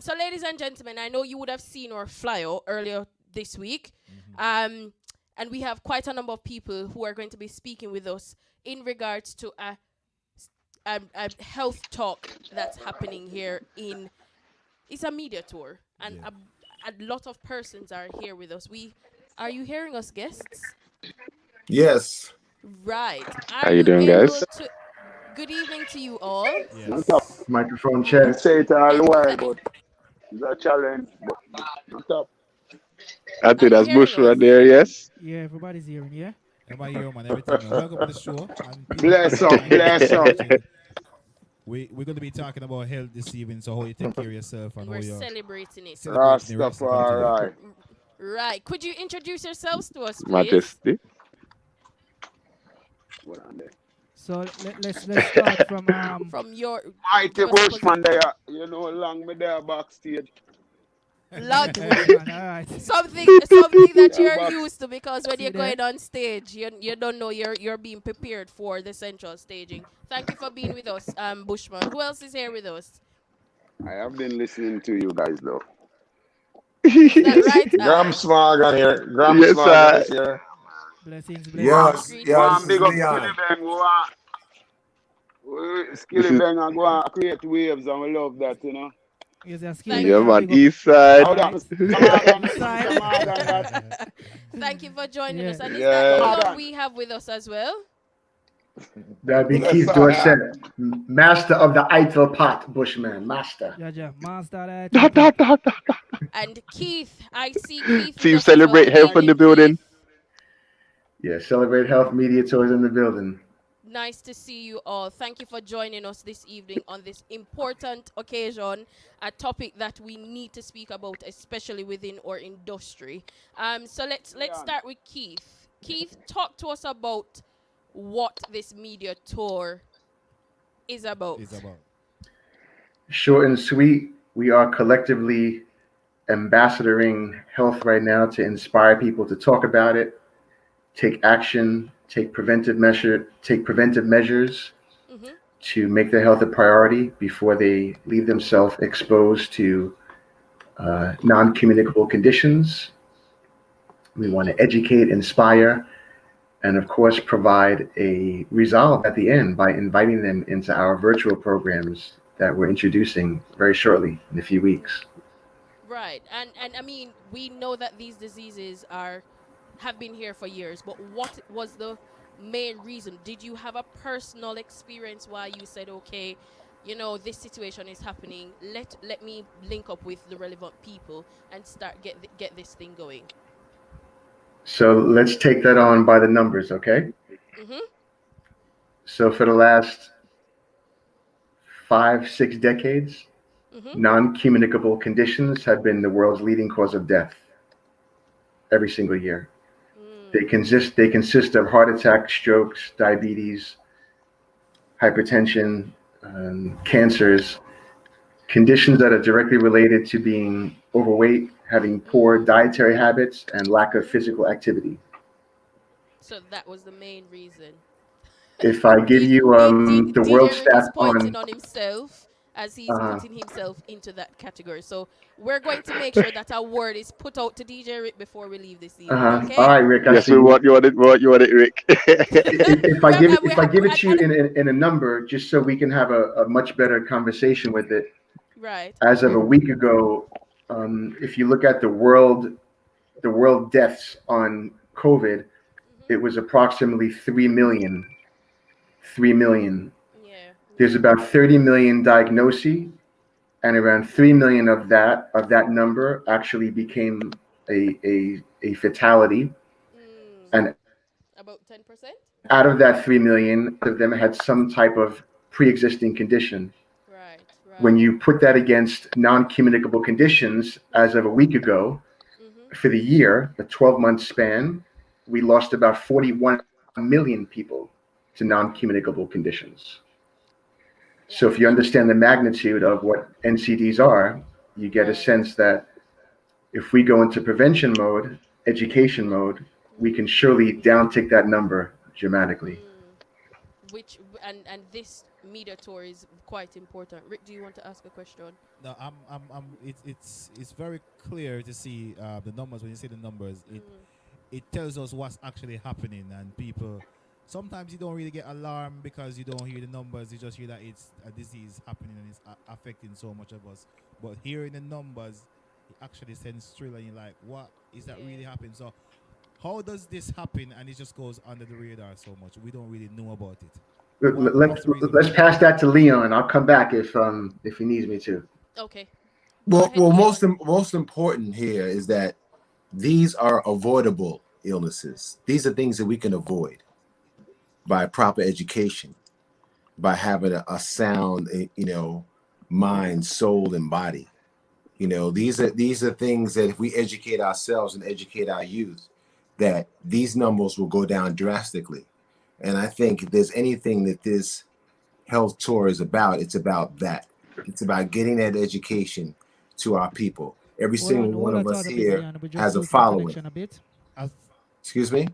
So, ladies and gentlemen, I know you would have seen our flyer earlier this week. And we have quite a number of people who are going to be speaking with us in regards to a health talk that's happening here in. It's a media tour, and a lot of persons are here with us. Are you hearing us, guests? Yes. Right. Are How you you doing, able guys? to? Good evening to you all. Not up. Yes. Microphone I check. say it all the And while, but it's a challenge. But not up. I are think you that's hearing Bush us? right there, yes? Yeah, everybody's hearing, yeah? Everybody here, man. Everything, man. Welcome to the show. And people Bless up, and bless up. watching. We're going to be talking about health this evening, so how you take care of yourself and And how we're you're celebrating it. celebrating the Rastafari today. Rastafari. Right. Could you introduce yourselves to us, please? Majesty. What on there? So let's start from From your Mighty give us a position. Bushman there. You know, long me there backstage. Log Bushman, all right. something that Yeah, you're back. used to, because when See you're there? going on stage, you don't know you're being prepared for the central staging. Thank you for being with us, Bushman. Who else is here with us? I have been listening to you guys though. Is that Yes. right? Gramps Morgan here. Gramps Yes, Morgan I. is here. Blessings, blessings. Yes. Greetings. Go Yeah, on, this is big up Skilly Leon. Bang. This Skilly is Bang and go on create waves, and we love that, you know. Yes, a skill Thank yeah, there and man. big up East East side. Hold on, side. Mr. Morgan, East side. Mr. Morgan, that. Thank you for joining Yeah. us. And is that Come Leon on. we have with us as well? That'd be Yes, Keith sir. Dorset, master of the Eitel pot, Bushman, master. Yeah, yeah. Monster that Da, top da, part. da, da. And Keith, I see Keith with Team us as well. celebrate Good health in the evening, building. Keith. Yeah, Celebrate Health Media Tours in the building. Nice to see you all. Thank you for joining us this evening on this important occasion, a topic that we need to speak about, especially within our industry. So let's Leon. start with Keith. Keith, talk to us about what this media tour is about. It's about. Short and sweet, we are collectively ambassadoring health right now to inspire people to talk about it, take action, take preventive measures Mm-hmm. to make their health a priority before they leave themselves exposed to non-communicable conditions. We want to educate, inspire, and of course provide a resolve at the end by inviting them into our virtual programs that we're introducing very shortly in a few weeks. Right. And I mean, we know that these diseases have been here for years, but what was the main reason? Did you have a personal experience why you said, okay, this situation is happening, let me link up with the relevant people and start get this thing going? So let's take that on by the numbers, okay? Mm-hmm. So for the last 5, 6 decades, Mm-hmm. non-communicable conditions have been the world's leading cause of death every single year. They consist of heart attack, strokes, diabetes, hypertension, cancers, conditions that are directly related to being overweight, having poor dietary habits, and lack of physical activity. So that was the main reason. If I give you the world DJ Rick is stat pointing on, on himself as he's uh, putting himself into that category. So we're going to make sure that our word is put out to DJ Rick before we leave this evening. Okay? all right, Rick, I Yes, see we you. want you want it, Rick. If I Well, give it, we if I have give it to you in a number, just so we can have a much better conversation with it. right. As of a week ago, if you look at the world deaths on COVID, it was approximately 3 million. 3 million. Yeah. There's about 30 million diagnoses, and around 3 million of that number actually became a fatality. And About 10%. out of that 3 million, of them had some type of pre-existing condition. Right. When Right. you put that against non-communicable conditions, as of a week ago, Mm-hmm. for the year, a 12-month span, we lost about 41 million people to non-communicable conditions. So if you understand the magnitude of what NCDs are, you get a Right. sense that if we go into prevention mode, education mode, we can surely downtick that number dramatically. Which and this media tour is quite important. Rick, do you want to ask a question? No, it's very clear to see the numbers. When you see the numbers, it tells us what's actually happening, and people sometimes you don't really get alarmed because you don't hear the numbers. You just hear that it's a disease happening and it's affecting so much of us. But hearing the numbers, it actually sends thrill, and you're like, what is that really happening? So how does this happen? And it just goes under the radar so much. We don't really know about it. Let's pass that to Leon. I'll come back if he needs me to. Okay. Well, most important here is that these are avoidable illnesses. These are things that we can avoid by proper education, by having a sound, mind, soul, and body. These are things that if we educate ourselves and educate our youth, that these numbers will go down drastically. And I think if there's anything that this health tour is about, it's about that. It's about getting that education to our people. Every single one of us here has a following. Excuse me?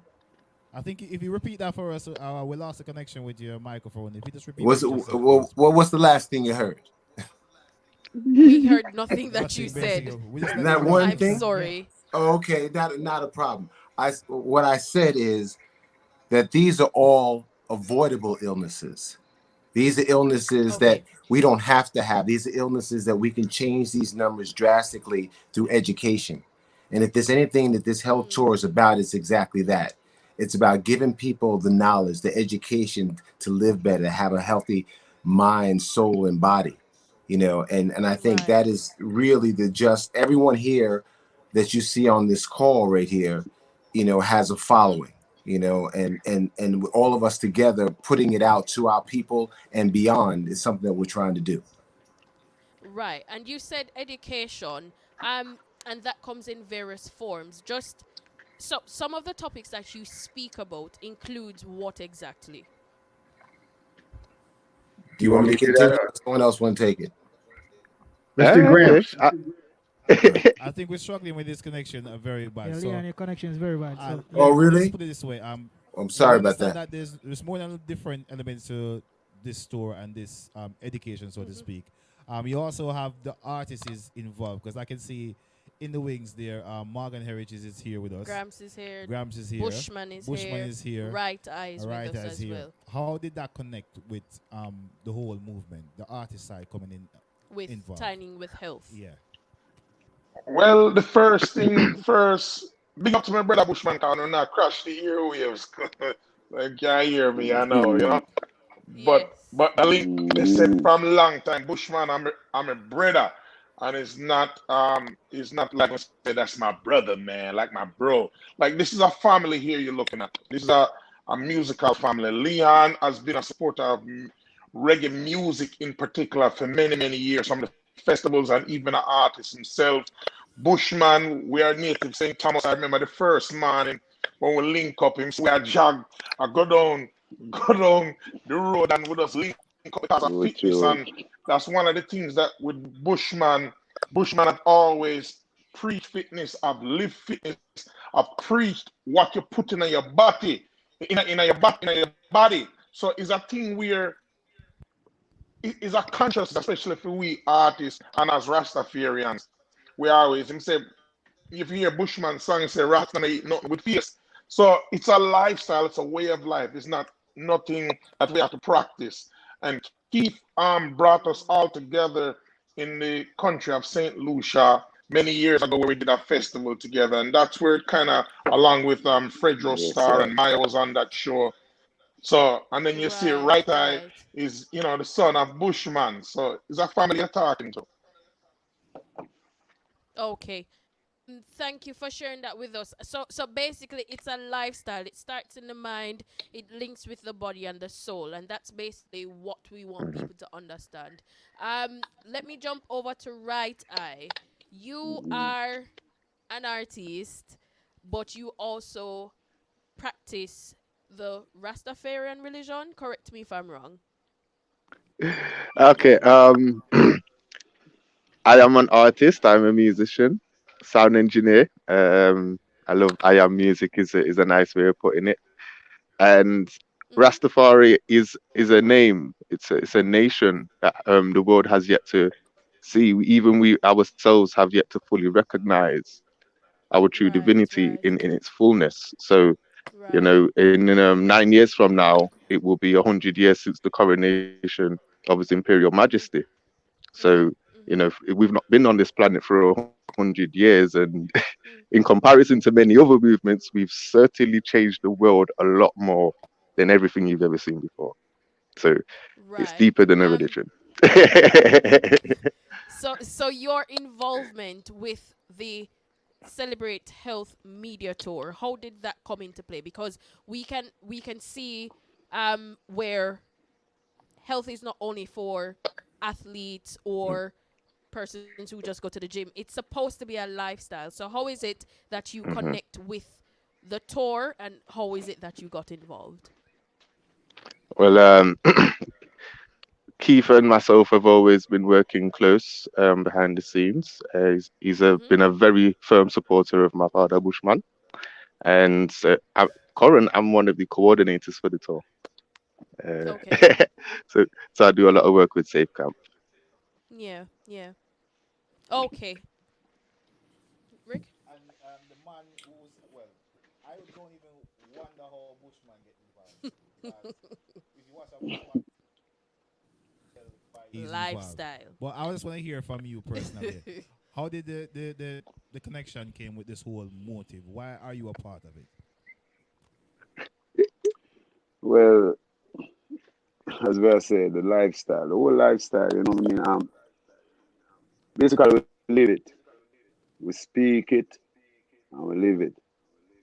I think if you repeat that for us, we lost the connection with your microphone. If you just repeat what's the last thing you heard? We heard nothing that you said. Not one thing? I'm sorry. Oh, okay, not a problem. What I said is that these are all avoidable illnesses. These are illnesses that we don't have to have. These are illnesses that we can change these numbers drastically through education. And if there's anything that this health tour is about, it's exactly that. It's about giving people the knowledge, the education to live better, have a healthy mind, soul, and body. And I think that is really everyone here that you see on this call right here, has a following. And all of us together putting it out to our people and beyond is something that we're trying to do. Right. And you said education, and that comes in various forms. Just so some of the topics that you speak about includes what exactly? Do you want me to continue or someone else want to take it? Mr. Gramps. I think we're struggling with this connection very bad. Yeah, Leon, your connection is very bad. Really? Let's put it this way. I'm sorry about that. There's more than different elements to this store and this education, so to speak. You also have the artists involved, because I can see in the wings there, Morgan Heritage is here with us. Gramps is here. Bushman is here. Right Eyes with us as well. How did that connect with the whole movement, the artist side coming in? With involved? Tying with Health. Yeah. Well, the first thing first, big up to my brother Bushman, because I'm not crash the airwaves. They can't hear me, I know, But the link, they said from a long time, Bushman, I'm a brother. And it's not like I say that's my brother, man, like my bro. Like, this is a family here you're looking at. This is a musical family. Leon has been a supporter of reggae music in particular for many, many years, from the festivals and even an artist himself. Bushman, we are native St. Thomas. I remember the first morning when we link up him, so we are jog, I go down the road and we just link up because of fitness. And that's one of the things that with Bushman have always preached fitness, I've lived fitness, I've preached what you're putting in your body, in your body. So it's a thing where it's a conscious, especially for we artists and as Rastafarians. We always, him say, if you hear Bushman song, he say, Rasta don't eat nothing with face. So it's a lifestyle, it's a way of life. It's not nothing that we have to practice. And Keith brought us all together in the country of St. Lucia many years ago, where we did a festival together. And that's where it kind of, along with Fredro Star and Maya was on that show. So, and then you see Right Eye is, the son of Bushman. So it's a family you're talking to. Okay. Thank you for sharing that with us. So basically, it's a lifestyle. It starts in the mind, it links with the body and the soul, and that's basically what we want people to understand. Let me jump over to Right Eye. You are an artist, but you also practice the Rastafarian religion. Correct me if I'm wrong. Okay. I am an artist. I'm a musician, sound engineer. I am music is a nice way of putting it. And Rastafari is a name. It's a nation that the world has yet to see. Even we ourselves have yet to fully recognize our true Right, divinity right, in its fullness. So, right. in 9 years from now, it will be 100 years since the coronation of His Imperial Majesty. So, Mhm, mhm, if we've not been on this planet for 100 years, and in mm. comparison to many other movements, we've certainly changed the world a lot more than everything you've ever seen before. So it's Right. deeper than a religion. So your involvement with the Celebrate Health Media Tour, how did that come into play? Because we can see where health is not only for athletes or persons who just go to the gym. It's supposed to be a lifestyle. So how is it that you Mhm. connect with the tour, and how is it that you got involved? Well, Keith and myself have always been working close behind the scenes. Mhm. Been a very firm supporter of my father, Bushman. And current, I'm one of the coordinators for the tour. Uh, Okay. so, so I do a lot of work with Safe Camp. Yeah, yeah. Okay. Rick? And the man who's well, I don't even wonder how Bushman get involved because if you watch a Bushman, he's involved. Lifestyle. But I just want to hear from you personally. How did the connection came with this whole motive? Why are you a part of it? Well, as well said, the lifestyle, the whole lifestyle, you know what I mean? Basically, we live it, we speak it, and we live it.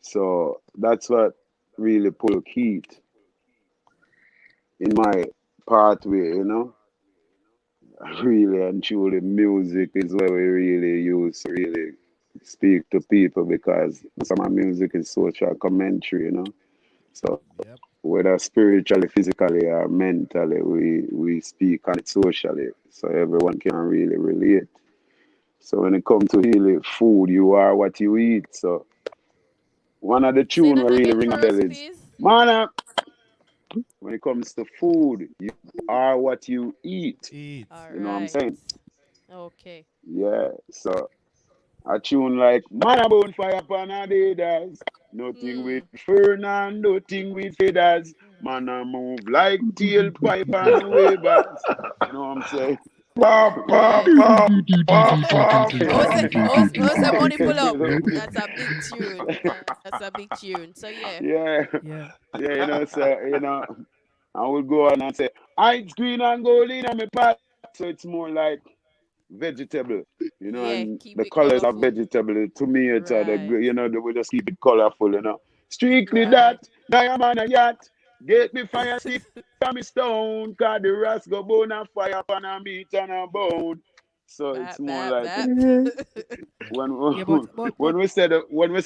So that's what really pull Keith in my pathway. Really and truly, music is what we really use to really speak to people because some of my music is social commentary. So Yep. whether spiritually, physically, or mentally, we speak on it socially, so everyone can really relate. So when it comes to really food, you are what you eat. So one of the Say tune that that really again ring for a us, bell is, please. man, when it comes to food, you are what you eat. Eat. All You know what I'm right. saying? Okay. Yeah. So a tune like Man a bone fire pan a deaders. Nothing with Mm. fern and nothing with feathers. Man a move like tailpipe and wavers. You know what I'm saying? Pop, pop, Yes. pop, pop, pop, Who's the money pull up? You know? That's a big tune. That's a big tune. So yeah. Yeah. Yeah. Yeah, I will go on and say, it's green and gold in my pot. So it's more like vegetable, Yeah. and Keep the it colors of colorful. vegetable to me it's Right. they will just keep it colorful. Strictly Right. that, diamond a yacht, get me fire stick and me stone, cause the rust go bone and fire pan a meat and a bone. So it's Bap more bap like bap. when Yeah, but when we say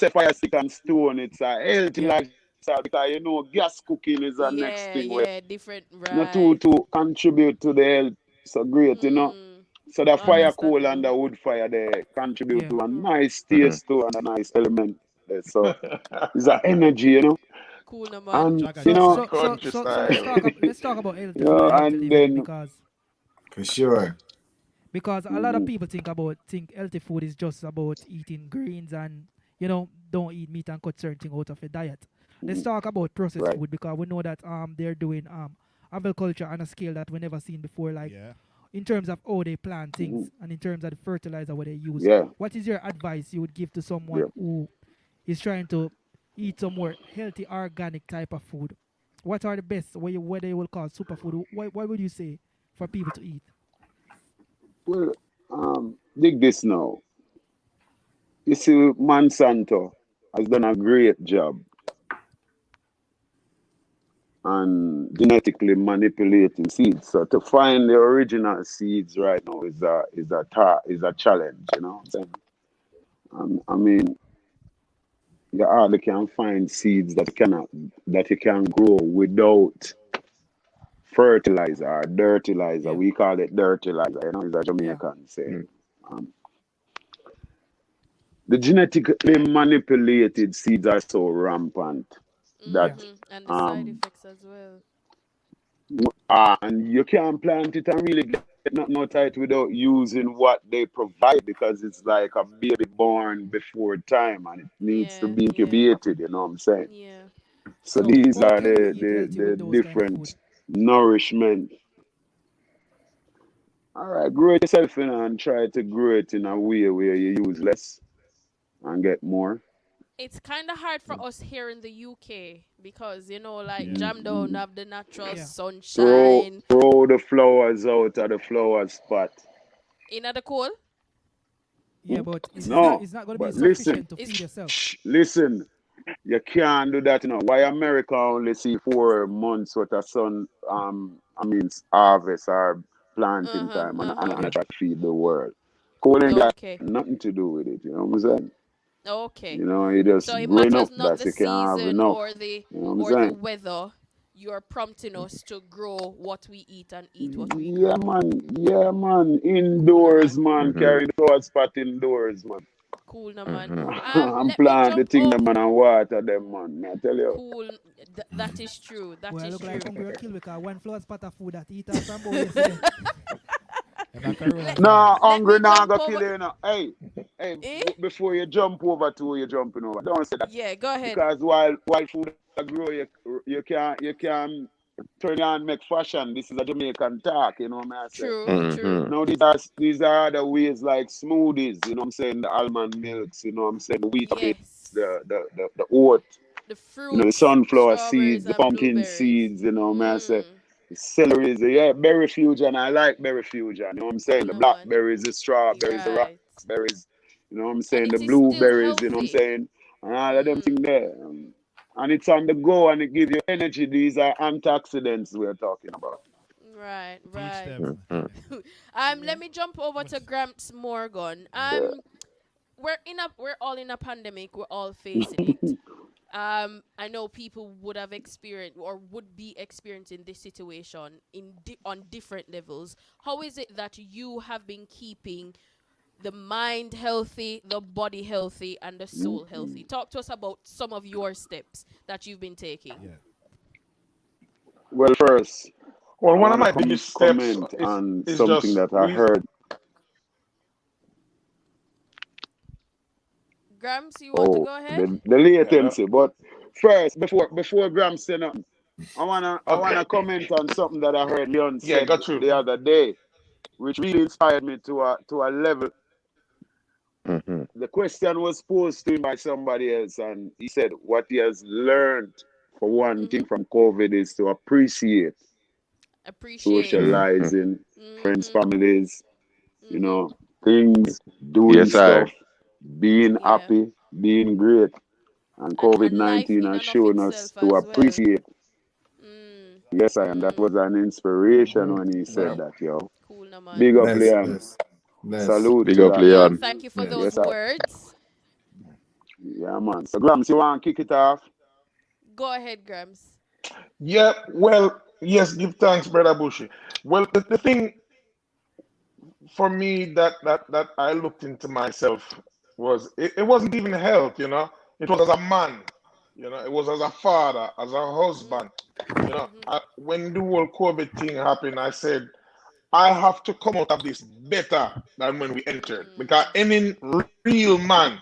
fire stick and stone, it's a healthy yeah. lifestyle because gas cooking is the next Yeah. thing where Yeah. Different. not Right. to contribute to the health so great. Mm. So the fire coal and Understandable. the wood fire they contribute Yeah. to a Mm. nice Mhm. taste too and a nice element there. So it's an energy. Cool, no man. And Jaga you So Jaga. know, so so country so so let's style. talk about healthy food and healthy and living then For sure. because a lot of mhm, people think healthy food is just about eating greens and don't eat meat and cut certain thing out of a diet. Let's mhm, talk about processed right, food because we know that they're doing agriculture on a scale that we never seen before, like Yeah. in terms of how they plant mhm, things and in terms of the fertilizer what they use. yeah, What is your advice you would give to someone yeah. who is trying to eat some more healthy organic type of food? What are the best what they will call superfood? What would you say for people to eat? Well, dig this now. You see, Monsanto has done a great job on genetically manipulating seeds. So to find the original seeds right now is a challenge. You know what I'm saying? I mean, you hardly can find seeds that you can grow without fertilizer or dirtilizer. Yeah, We call it dirtilizer. It's a yeah, Jamaican saying. Mm. Um, the genetically manipulated seeds are so rampant. that And the side effects as well. and you can't plant it and really get nothing out of it without using what they provide because it's like a baby born before time and it needs to Yeah, be yeah, incubated, you know what I'm saying? yeah. So So these how are can we the, eat the, healthy the with those kind of food? different nourishment. All right, grow it yourself in and try to grow it in a way where you use less and get more. It's kind of hard for us here in the UK because like Yeah. Jam don't have the natural Yeah. Throw sunshine throw the flowers out of the flower spot. in the cold. Yeah, but No, it's not going to be but listen, sufficient to It's feed yourself. listen. You can't do that, you know. Why America only see 4 months worth of sun, harvest or planting time and I Yeah. try to feed the world. Cold ain't got Okay, nothing to do with it, you know what I'm saying? okay. You know, you just So it grow matters enough not that the you can have season enough. You know what I'm or the saying? weather. You're prompting us to grow what we eat and eat what we Yeah, grow. man. Yeah, man. Cool, no Indoors, man. man. Carry the flower spot indoors, man. Cool, no man. And Let me plant the jump thing, over. them, man, and water them, man. I tell you. Cool. That is true. Boy, That I is look like true. hungry kill because one flour spot of food that eat off from bowl yesterday. And I can let, remember. No, let me hungry now jump go over. kill you, know. Hey, Eh? before you jump over to where you're jumping over, don't say that Yeah, go ahead. because while food grow, you can turn on make fashion. This is a Jamaican talk, you know what I say. True, true. Now these are other ways like smoothies, you know what I'm saying, the almond milks, you know what I'm saying, the wheat bits, Yes. the oat, The the fruits, sunflower strawberries seeds, the and pumpkin blueberries. seeds, you know what I say. Mm. The celeries, yeah, berry fusion. I like berry fusion. You know what I'm saying? Cool, The no man. blackberries, the strawberries, the Right. raspberries. You know what I'm And saying? The it is still blueberries. You know what I'm healthy. saying? And all of them things Mm. there. And it's on the go and it gives you energy. These are antioxidants we're talking about. Right, Teach right. them. Let me jump over What? to Gramps Morgan. Yeah. We're all in a pandemic. We're all facing it. I know people would have experienced or would be experiencing this situation on different levels. How is it that you have been keeping the mind healthy, the body healthy, and the soul healthy? Talk to us about some of your steps that you've been taking. Yeah. Well, first, Well, I one of want to my biggest steps comment is on is something just that I heard. Grams, you want to Oh, go ahead? the hello. latency. But first, before Graham say nothing, I wanna Okay. comment on something that I heard Leon Yeah, said got you. the other day, which really inspired me to a level. The question was posed to him by somebody else, and he said what he has learned for one thing Mm-hmm. from COVID is to appreciate Appreciate. socializing, friends, Mm-hmm. families, you Mm-hmm. know, things, doing Yes, I. stuff, being Yeah. happy, being great. And COVID And life 19 in has and of shown us itself to as well. appreciate. Mm. Yes, I am. That Mm. was an inspiration Mm, when he said yeah. that, yo. Cool, no man. Big up, Bless, Leon. bless, bless. Salute Big to up, that, Leon, Leon. man. thank you for those Yes. Yes, I. words. Yeah, man. So, Grams, you want to kick it off? Go ahead, Grams. Yeah, well, yes, give thanks, Brother Bushy. Well, the thing for me that I looked into myself was it wasn't even health, it was as a man, it was as a father, as a Mm-hmm. husband. Mm-hmm. When the whole COVID thing happened, I said I have to come out of this better than when we entered, because Mm. any real man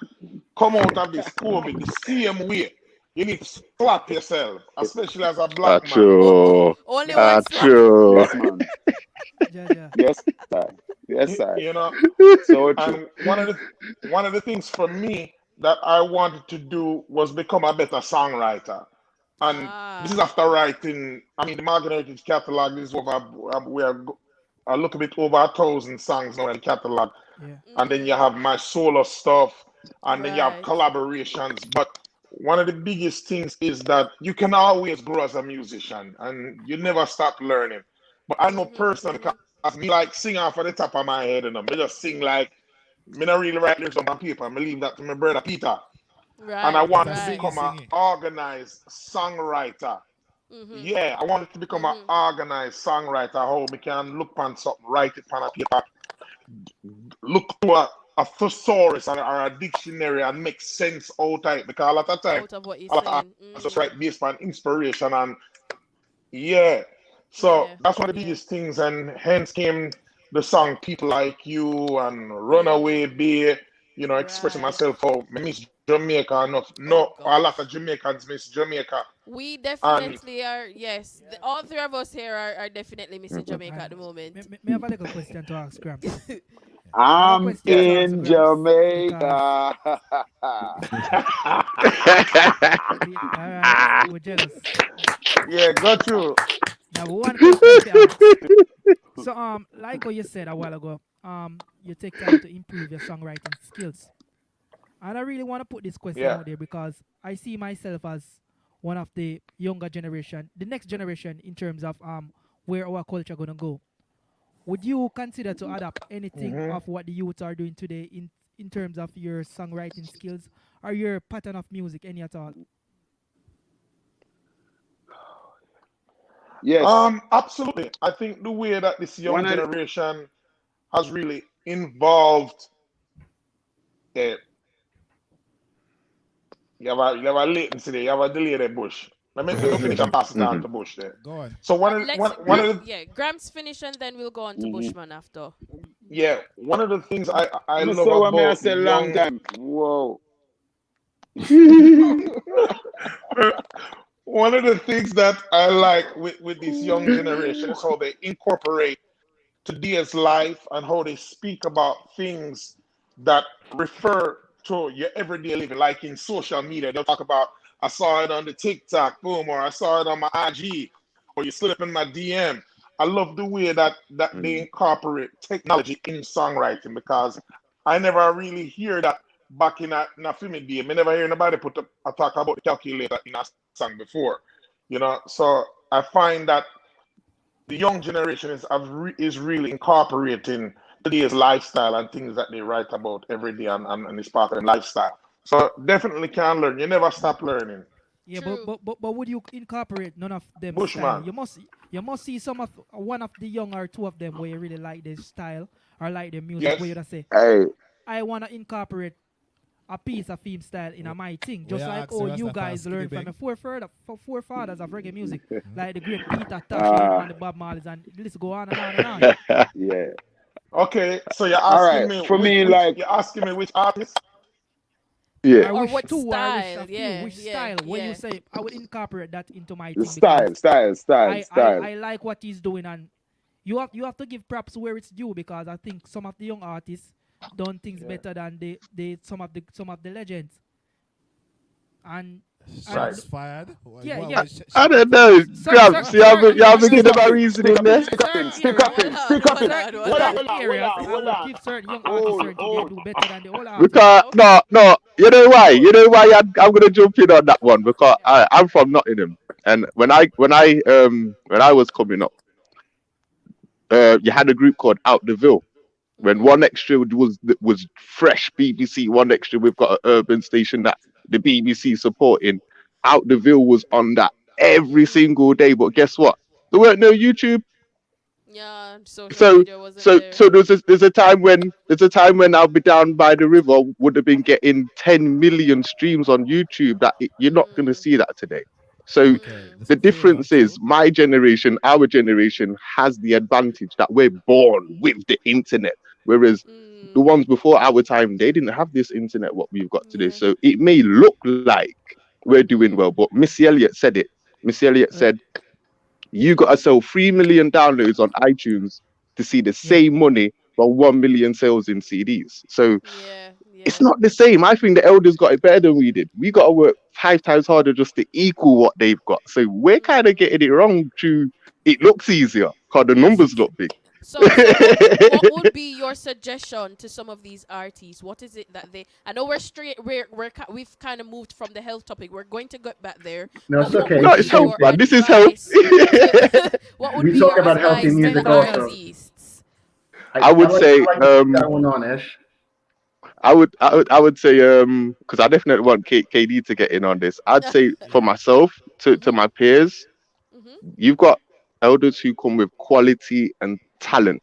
come out of this COVID the same way. You need to slap yourself, especially as a black man. Achoo. Only one slap. Achoo. Yes, man. Jaja. Yes, I. Yes, I. You know, So true. and one of the things for me that I wanted to do was become a better songwriter. And this is Ah. after writing. I mean, the Morgan Heritage catalog is over. We are a little bit over 1,000 songs now in the catalog. Yeah. And then you Mm. have my solo stuff, and then you have Right. collaborations. But one of the biggest things is that you can always grow as a musician, and you never stop learning. But I know Mm-hmm. personally, Mm-hmm. because me like sing off of the top of my head, and me just sing like me not really write lyrics on my paper. Me leave that to my brother Peter, and I Right. wanted to Some Right. singing, become an singing. organized songwriter. Mm-hmm. Yeah, I wanted to become an Mm-hmm. organized songwriter. How me can look on something, write it on a paper, look to a thesaurus or a dictionary and make sense out of it because a lot of time Out of what you're a lot of saying. artists just write based on inspiration and yeah. So Yeah. that's one of the Yeah. biggest things, and hence came the song "People Like You" and "Runaway Bay." You know, expressing Right. myself how I miss Jamaica enough. Oh No, a lot of gosh. Jamaicans miss Jamaica, We and definitely are. Yes, all three of us here are definitely missing Jamaica at And the moment. me have a little question to ask Gramps. I have a I'm question to Yes. ask in Gramps because Jamaica. all right, we're jealous. yeah, got you. Now one question to ask. So like what you said a while ago, you take time to improve your songwriting skills. And I really want to put this question Yeah. out there because I see myself as one of the younger generation, the next generation in terms of where our culture gonna go. Would you consider to adapt anything Hmm. of what the youth are doing today in terms of your songwriting skills or your pattern of music, any at all? Yes. Absolutely. I think the way that this young One of generation has really involved. Uh, you have a latency there. You have a delay there, Bush. Let me finish and pass it on to Bush there. Go on. So Let's one of the yeah, Gramps finish and then we'll go on to mhm. Bushman after. yeah, one of the things I Me love say what me I about say long young time. Whoa. one of the things that I like with this young generation is how they incorporate today's life and how they speak about things that refer to your everyday living, like in social media. They'll talk about, I saw it on the TikTok, boom, or I saw it on my IG, or you slid up in my DM. I love the way that they Mm. incorporate technology in songwriting because I never really hear that back in a film day. I never hear nobody put up a talk about the calculator in a song before. So I find that the young generation is really incorporating today's lifestyle and things that they write about every day and it's part of their lifestyle. So definitely can learn. You never stop learning. Yeah, True. but would you incorporate none of them style? Bushman. You must see some of one of the young or two of them where you really like their style or like their music where Yes. you just say, Hey, I wanna incorporate a piece of theme style in a my thing. We Just are like ask the oh you Rastafari guys skinny learned from big. the forefathers of reggae music, like the great Peter Tosh uh, and the Bob Marleys and the list go on and on and on. yeah. Okay. So you're All asking right. me For me, which like, you're asking me which artist? yeah, Or Or which what two or which style? a few, Yeah, which yeah, style where you yeah. say I would incorporate that into my the thing because style. I like what he's doing and you have to give props where it's due because I think some of the young artists done things Yeah. better than they some of the legends and Right. Shots fired. yeah What yeah was I don't cer- know, Grabs. certain You haven't certain you haven't Stick given up my it. reasoning Stick up it. there. Stick up certain it. Stick up areas it. Hold on, Stick up hold it. on, hold Hold on. on. certain Hold areas on. I Hold would on. give certain young artists Hold. certain thing they Hold. do better than the older artists. Because Okay. no, you know why? Hold. You know why I'm gonna jump in on that one because I'm from Nottingham, and when I was coming up, you had a group called Out the Ville. When Mhm. One Extra was fresh BBC, One Extra, we've got an urban station that the BBC supporting. Out the Ville was on that every Mhm. single day. But guess what? There weren't no YouTube. Yeah, social So media wasn't so there. so there's a time when I'll be down by the river would have been getting 10 million streams on YouTube that you're not gonna Mm. see that today. So Okay, Mm. this the is true though. difference is True. my generation, our generation has the advantage that we're born with the internet, whereas the Mm. ones before our time they didn't have this internet what we've got today. Yeah. So it may look like we're doing Mm. well, but Missy Elliott said it. Missy Elliott Uh, said you got to sell 3 million downloads on iTunes to see the yeah. same money from 1 million sales in CDs. So Yeah. it's Yeah. not the same. I think the elders got it better than we did. We got to work 5 times harder just to equal what they've got. So we're kind of Mm. getting it wrong. To it looks easier because the S- numbers look big. So what would be your suggestion to some of these artists? What is it that they? I know we've kind of moved from the health topic. We're going to get back there. No, But it's what okay. No, would It's be it's health, okay. your man. This is health. advice to? What would We be talk your about healthy advice to the music mental health. also. artists? I would I say like to take that one on, Ish. I would say because I definitely want KD to get in on this. I'd say for Yeah. myself to Mhm. my peers, Mhm. you've got elders who come with quality and talent.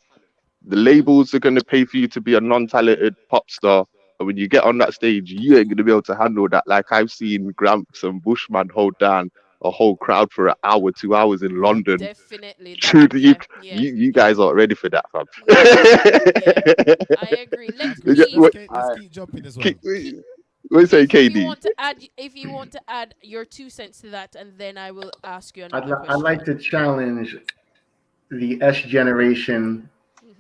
The labels are going to pay for you to be a non-talented pop star. And when you get on that stage, you ain't going to be able to handle that. Like I've seen Gramps and Bushman hold down a whole crowd for an hour, 2 hours in Yep. London. Definitely. Dude, Yeah. you guys aren't ready for that, fam. Yeah. I agree. I Let agree. Keith, Let's All keep jumping as well. Keep, Keith, what say, Keith, KD? if you want to add your 2 cents to that, and then I will ask you I'd, another I'd question. like to challenge the S generation,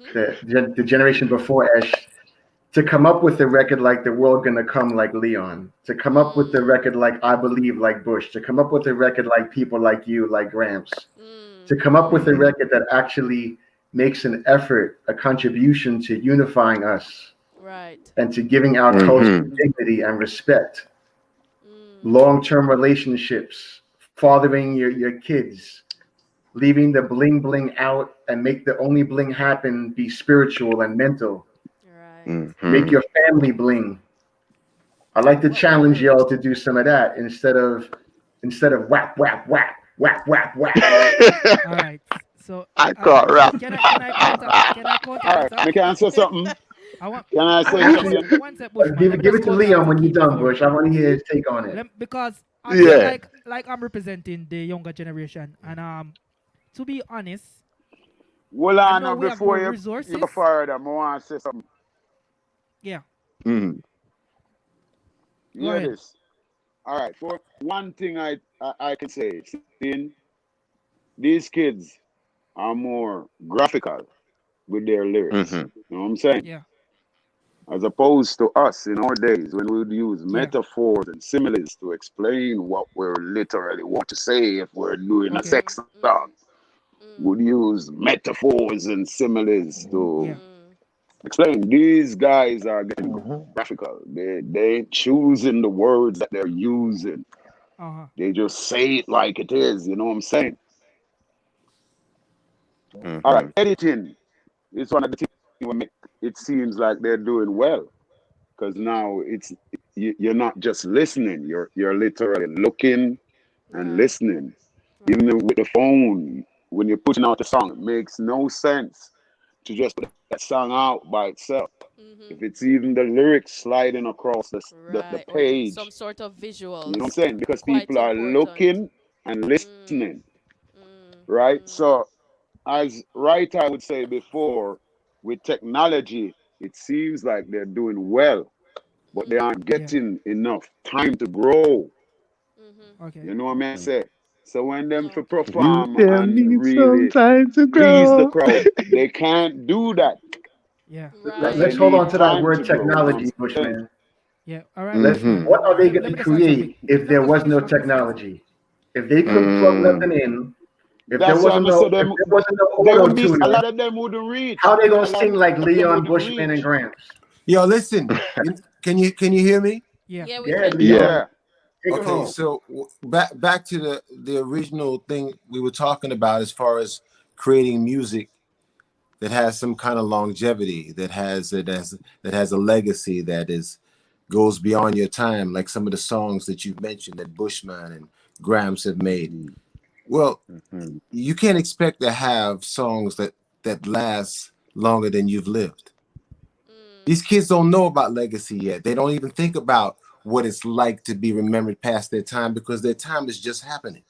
Mm-hmm. the generation before S, to come up with a record like The World Gonna Come like Leon, to come up with a record like I Believe like Bush, to come up with a record like People Like You like Gramps, to come up with a record that actually makes an effort, a contribution to unifying us Right. and to giving our culture dignity and respect, long-term relationships, fathering your kids, leaving the bling bling out and make the only bling happen be spiritual and mental. Right. Make your family bling. I'd like to challenge y'all to do some of that instead of whap whap whap whap whap whap. All right. So I can't rap. can I counter right, that? me can answer something. I want Can I say Actually, something? one sec, Bushman. Let me give just it to counter Leon that when you're Keith done, before. Bush. I want to hear his take on it. Because I feel Yeah. like I'm representing the younger generation, and to be honest, Hold I on know now we have before more you resources. go further. I want to say something. Yeah, Mm. You go hear ahead. this? All right. For one thing, I can say, seeing these kids are more graphical with their lyrics. Mm-hmm. You know what I'm saying? Yeah, As opposed to us in our days when we would use yeah. metaphors and similes to explain what we're literally want to say if we're doing a Okay. sex song. Would use metaphors and similes to Yeah. explain. These guys are getting graphical. They ain't choosing the words that they're using. Uh-huh. They just say it like it is. You know what I'm saying? All right, Mm-hmm. editing is one of the things that make it seems like they're doing well because now you're not just listening. You're literally looking and Right. listening. Right. Even with the phone, when you're putting out a song, it makes no sense to just put that song out by itself. If it's even the lyrics sliding across the Right. Or some page, sort of you know what I'm visuals. saying? Because Quite people are important. looking and listening, Mm. right? So, as right, I would say before, with technology, it seems like they're doing well, but they aren't Yeah. getting enough time to grow. Okay. You know what I mean? Say. So when them to Okay. We perform still and need some really time to please the grow. crowd, they can't do that Yeah. because Right. they Let's hold need on to that time to word grow. You know what technology, I'm saying? Bushman. Yeah. All right, Let's. Bushman. Mm-hmm. What are they Let going me to just say something. create if Let there me was finish. no I'm gonna say. technology? If they couldn't plug Mm. nothing in, That's why I say if them. there wasn't no They auto would be. A tuner, lot of them wouldn't how reach. they gonna A lot sing like of them Leon wouldn't Bushman and reach. Gramps? Yo, listen. Can you hear me? Yeah. Yeah, we Yeah, can hear Yeah. you. Leon, Yeah. take it Okay, home. so back to the original thing we were talking about as far as creating music that has some kind of longevity, that has a legacy that is goes beyond your time, like some of the songs that you've mentioned that Bushman and Grams have made. Well, Mm-hmm. you can't expect to have songs that last longer than you've lived. These kids don't know about legacy yet. They don't even think about what it's like to be remembered past their time because their time is just happening.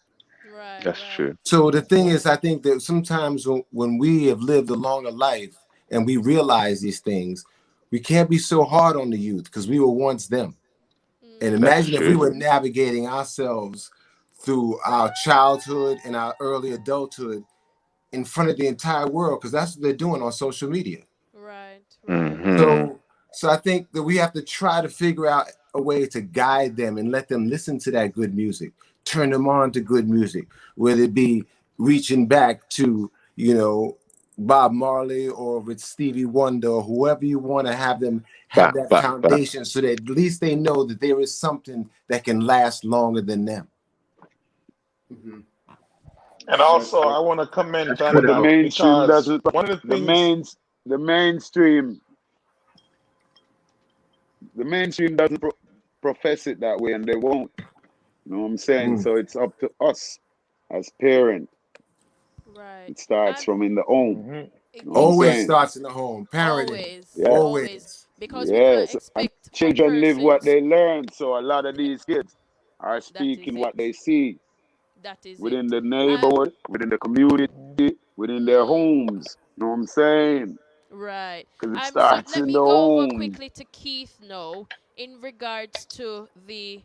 Right. That's Right. true. So the thing is, I think that sometimes when we have lived a longer life and we realize these things, we can't be so hard on the youth because we were once them. And That's imagine if we true. were navigating ourselves through our childhood and our early adulthood in front of the entire world, because that's what they're doing on social media. Right. Right. Mm-hmm. So I think that we have to try to figure out a way to guide them and let them listen to that good music, turn them on to good music, whether it be reaching back to, Bob Marley, or if it's Stevie Wonder, or whoever you want to have them have Back, that back, back. foundation so that at least they know that there is something that can last longer than them. Mm-hmm. And also, I want to comment That's on But the that critical. mainstream because doesn't. one of the The things. main. The mainstream. The mainstream doesn't profess it that way, and they won't. You know what I'm saying? Mm. So it's up to us as parents. Right. It starts And from in the home. Mhm. It, You know what I'm Always because saying? starts in the home. Parenting. always, Yeah. always, Always. because we can't Yes. And expect for children live what persons. they learn. So a lot of these kids are That is speaking what it. they see That is within it. the Um. neighborhood, within the community, within their Mm, homes. You know what I'm saying? right. Because it So starts let in me the go over homes. quickly to Keith now in regards to the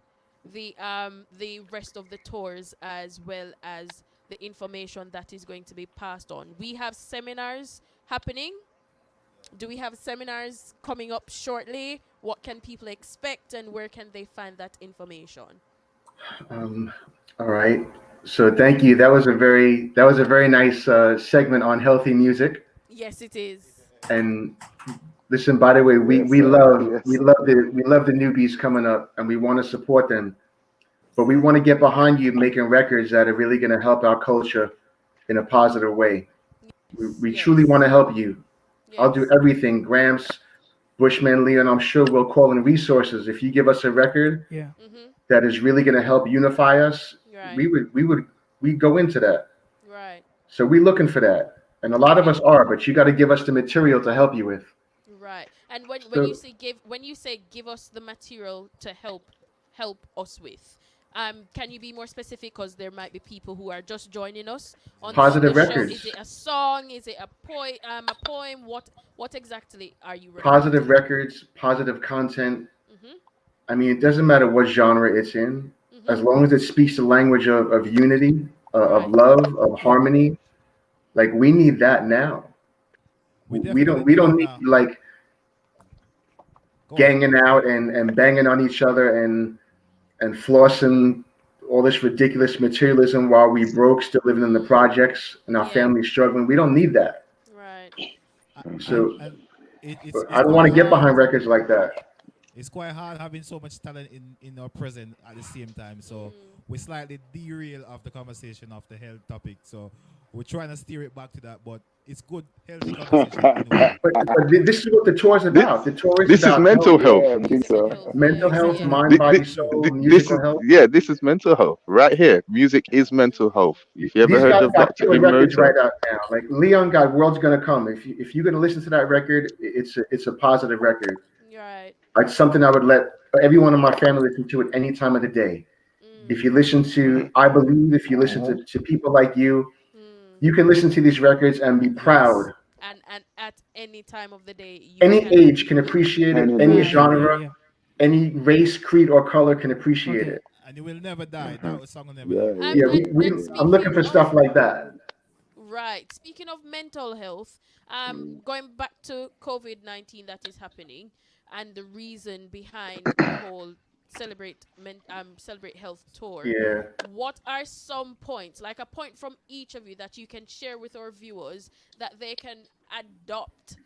rest of the tours as well as the information that is going to be passed on. We have seminars happening. Do we have seminars coming up shortly? What can people expect and where can they find that information? Um, all right. So thank you. That was a very nice segment on healthy music. Yes, it is. And listen, by the way, we Yes, we sir. love we Yes. love the we love the newbies coming up, and we want to support them. But we want to get behind you making records that are really going to help our culture in a positive way. We truly Yes. want to help you. I'll do Yes. everything. Gramps, Bushman, Leon, I'm sure we'll call in resources. If you give us a record Yeah. Mhm. that is really going to help unify us, Right. we go into that. Right. So we're looking for that. And a lot of Okay. us are, but you got to give us the material to help you with. Right. And when you So say give us the material to help us with, can you be more specific? Because there might be people who are just joining us on the positive show. Is records, it a song? Is it a poem? What exactly are you referring positive to? records, positive content. Mhm. I mean, it doesn't matter what genre it's in, Mhm. as long as it speaks the language of unity, of Right. love, of Yeah, harmony. Like we need that now. we We definitely don't we need don't that need now. like Go on. ganging out and banging on each other and flossing all this ridiculous materialism while we broke, still living in the Mm. projects and our Yeah. families struggling. We don't need that. Right. And So it's I don't quite want to get hard. behind records like that. It's quite hard having so much talent in our present at the same time. So Mm. we slightly derail of the conversation of the health topic. So we're trying to steer it back to that, but it's good, healthy conversation anyway. But this is what the tour is This, about. The tour is this is about health, mental health. Yeah, I think Musical so. health. mental Yes. health, Exactly. Yeah. mind, body, soul, This musical is health. yeah, this is mental health right here. Music is mental health. If you ever These heard guys of got Dr. killer records Emoto, right out now. Like Leon got "World's Gonna Come." If you're gonna listen to that record, it's a positive record. Right. It's something I would let everyone in my family listen to at any time of the day. If Mm. you listen to I Believe, if you listen Mhm. to people like Mm. you can listen to these records and be Yes. proud. And at any time of the day you Any can age can appreciate it. Any Any day. Right. Yeah. genre, Yeah. any race, creed, or color can appreciate Okay. it. And you will never die. Mhm. That song will never Yeah, die. Yeah, yeah, and I'm looking speaking for of stuff like that. right, speaking of mental health, yeah. going back to COVID-19 that is happening and the reason behind the whole celebrate health tour, Yeah. what are some points, like a point from each of you that you can share with our viewers that they can adopt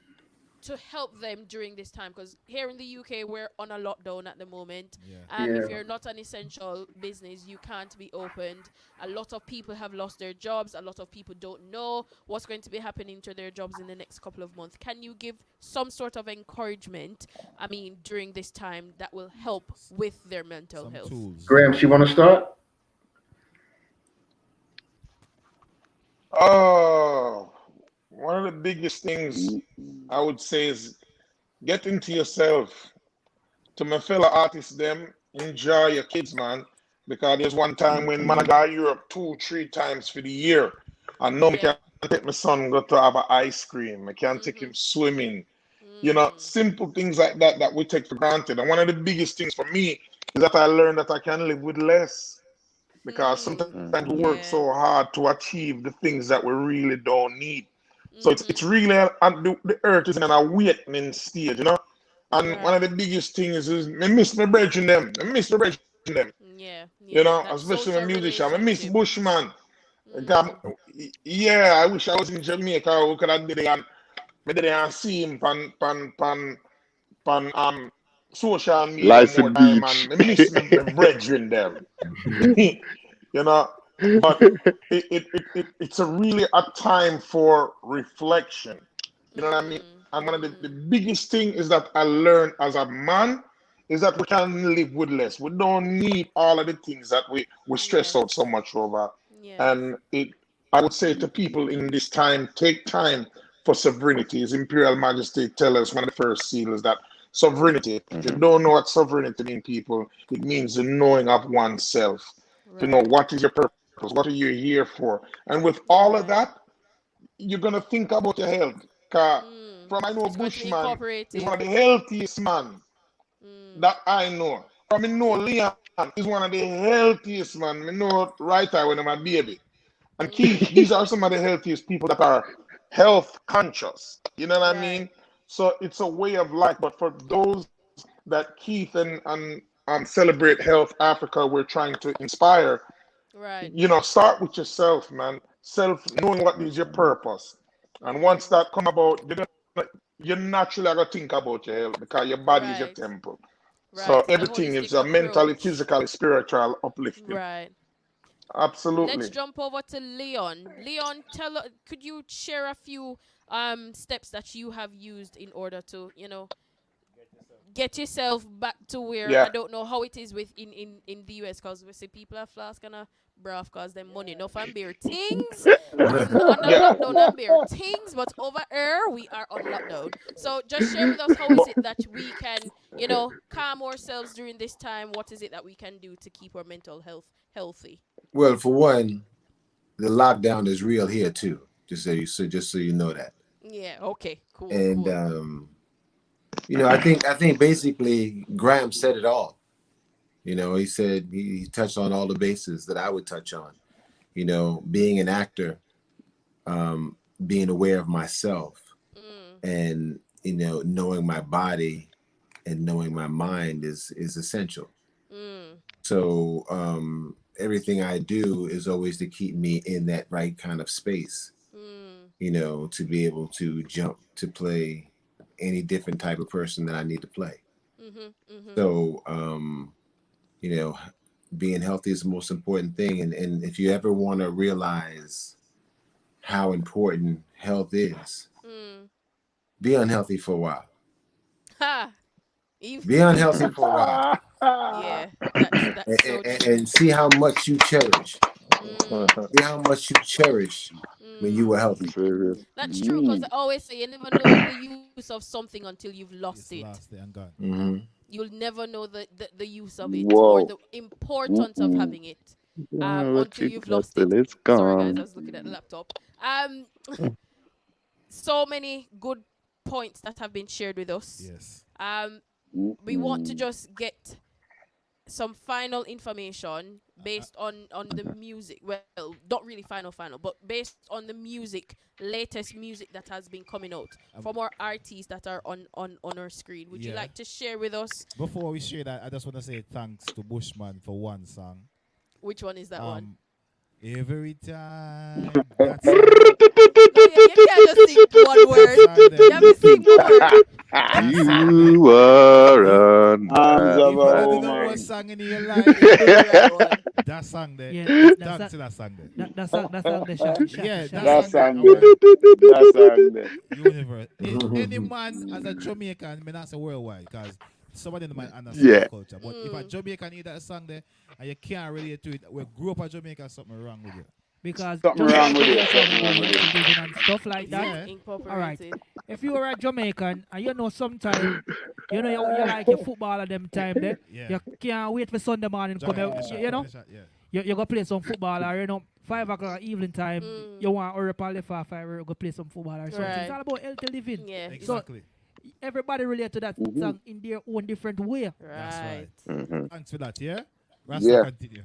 to help them during this time? Because here in the UK we're on a lockdown at the moment. Yeah. If Yeah. you're not an essential business, you can't be opened. A lot of people have lost their jobs. A lot of people don't know what's going to be happening to their jobs in the next couple of months. Can you give some sort of encouragement, during this time that will help with their mental Some health? tools. Gramps, you want to start? Oh, one of the biggest things Mm. I would say is get into yourself. To my fellow artists, them enjoy your kids, man. Because there's one time when man I Mhm. got Europe 2, 3 times for the year. I know me Yeah. can take my son go to have a ice cream. I can take Mm-hmm. him swimming. Mm. Simple things like that that we take for granted. And one of the biggest things for me is that I learned that I can live with less. Because sometimes Mm. we Mhm. work Yeah. so hard to achieve the things that we really don't need. So it's Mm-hmm. really the earth is in an awakening stage. And one of Right. the biggest things is I miss my brethren them. I miss my brethren them. Yeah. Yeah. That Especially my social musician. I miss relationship. Bushman. Mm. Yeah, I wish I was in Jamaica. We could have did it and me did it and see him pan social media more Lyson time Beach. and I miss my brethren them. you know. But it's a really a time for reflection. You know what I mean? Mm. And one of the Mm. biggest thing is that I learned as a man is that we can live with less. We don't need all of the things that we stress Yes. out so much over. Yes. And I would say to people in this time, take time for sovereignty. His Imperial Majesty tell us one of the first seals that sovereignty. If you Mhm. don't know what sovereignty means, people, it means the knowing of oneself. To know Right. what is your purpose, what are you here for, and with all of Right. that, you're gonna think about your health. 'Cause Mm. from I know It's going to be Bushman is one incorporated. of the healthiest man Mm. that I know. From I know Leon is one of the healthiest man. I know right eye when I'm a baby. And Keith, Mm. these are some of the healthiest people that are health conscious. You know what I Right. mean? So it's a way of life. But for those that Keith and Celebrate Health Africa, we're trying to inspire, Right. start with yourself, man. Self knowing what is your purpose. And once Mm. that come about, you're naturally gonna think about your health because your body is your Right. temple. So Right. It's a everything is holistic a mentally, approach. physically, spiritual uplifting. Right. Let's Absolutely. jump over to Leon. Leon, could you share a few steps that you have used in order to, get yourself back to where I Yeah. don't know how it is with in the US because we see people are flask and a bra cause them money enough and bear things. We not under Yeah. lockdown and bear things, but over here we are on lockdown. So just share with us how is But it that we can, calm ourselves during this time? What is it that we can do to keep our mental health healthy? Well, for one, the lockdown is real here too. Just so you know that. Yeah, okay, cool, And cool. I think basically Graham said it all. He said he touched on all the bases that I would touch on. Being an actor, being aware of myself, Mm, and knowing my body and knowing my mind is essential. mm, So everything I do is always to keep me in that right kind of space, mm, to be able to jump to play any different type of person that I need to play. mhm, mhm. So you know, being healthy is the most important thing. And if you ever want to realize how important health is, Mm. be unhealthy for a while. Ha! Eve. Be unhealthy for a while, Yeah, that's so true. and see how much you cherish. Mm, See how much you cherish when you mm. were healthy. Serious. That's true because Mm. I always say you never know the use of something until you've lost It's it. lost and gone. Hmm. You'll never know the use of it or Whoa. the importance of Mm-mm. having it Yeah, what until you you've got lost till it. it's Sorry, guys, I gone. was looking at the laptop. Um, so many good points that have been shared with us. Yes. Um, we want to Mm-mm. just get some final information based on the music. Well, not really final, but based on the music, latest music that has been coming out Um, from our artists that are on our screen. Would you yeah. like to share with us Before we share that, I just want to say thanks to Bushman for one song. which one is that one? Every time that song, No, you can't just sing one that word. song there. You have to sing more. That song there. You If are a Arms of if you a don't do no madman. more woman. song in your life, You do the right one. that song there. Yeah, that's Thanks to that song there. that song the shot, Yeah, that That song Yes. there. song there. Our That song there. universe. Any man as a Jamaican, may not say worldwide, because some of them might understand Yeah. the culture. But if a Mm. Jamaican hear that song there and you can't relate to it, we grew up in Jamaica, something wrong with you. because Something just wrong like with when it. you're talking Something about wrong with healthy it. living and stuff like It's that. Yeah. All right. incorporated. If you are a Jamaican and sometime you like your football at them time there, Yeah. you can't wait for Sunday morning come Jump in out, the shot. you In know, the shot, yeah. you go play some football or 5 o'clock evening time, Mm. you want to hurry up and left off or go play some football or something. It's Right. all about healthy living. Yeah. So Exactly. everybody relate to that Mm-hmm. song in their own different way. That's Right. right. Mm-hmm. Thanks for that, yeah? Rasta Yeah. continue.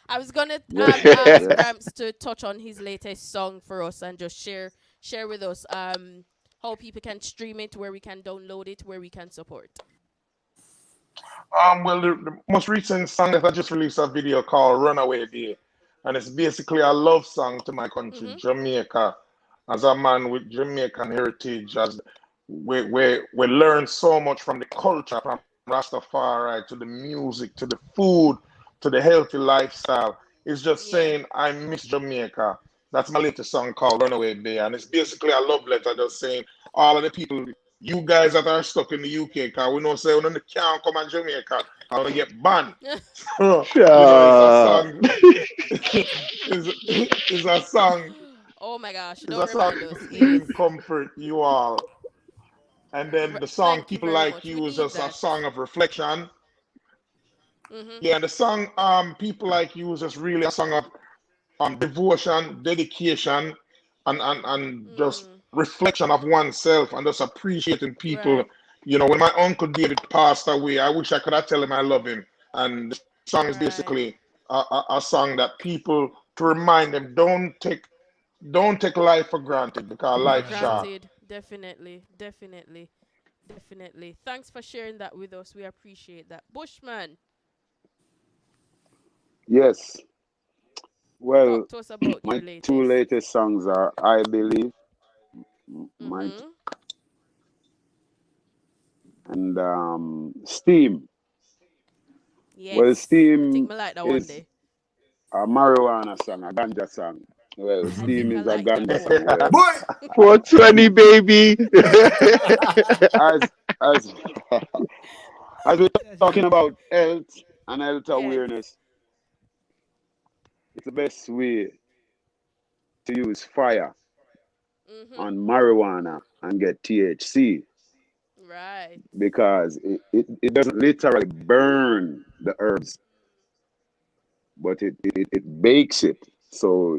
I was gonna Yeah. ask Yeah. Gramps to touch on his latest song for us and just share with us how people can stream it, where we can download it, where we can support. Well, the most recent song that I just released a video called "Runaway Day," and it's basically a love song to my country, Mhm. Jamaica. As a man with Jamaican heritage, as we learn so much from the culture, from Rastafari to the music, to the food, to the healthy lifestyle. It's just Yeah. saying I miss Jamaica. That's my latest song called "Runaway Day," and it's basically a love letter, just saying all of the people, you guys that are stuck in the UK, because we know say we can't come to Jamaica, and we get banned. So, it's a Sure. song. Is a song Oh my gosh, It's don't a song remind us. to Yes. bring comfort you all. And then the song Thank you People very Like much. We You is need just a that. song of reflection. Mhm. Yeah, and the song People Like You is just really a song of devotion, dedication, and just Mm. reflection of oneself and just appreciating people. Right. You know, when my uncle David passed away, I wish I could have tell him I love him. And the song is Right. basically a song that people to remind them don't take life for granted because For life's That's short. it. granted. Definitely. Definitely. Definitely. Thanks for sharing that with us. We appreciate that. Bushman, Yes. Well, talk to us about my your two latest. latest songs are I Believe, my Mhm. and Steam. Well, Yes. I think Steam I like that one is day. a marijuana song, a ganja song. Well, I Steam think I is a like that ganja more. song. Well, Boy, 420, baby. as as as we're talking Yes. about health and health Yes. awareness, it's the best way to use fire Mhm. on marijuana and get THC Right. because it doesn't literally burn the herbs, but it bakes it. So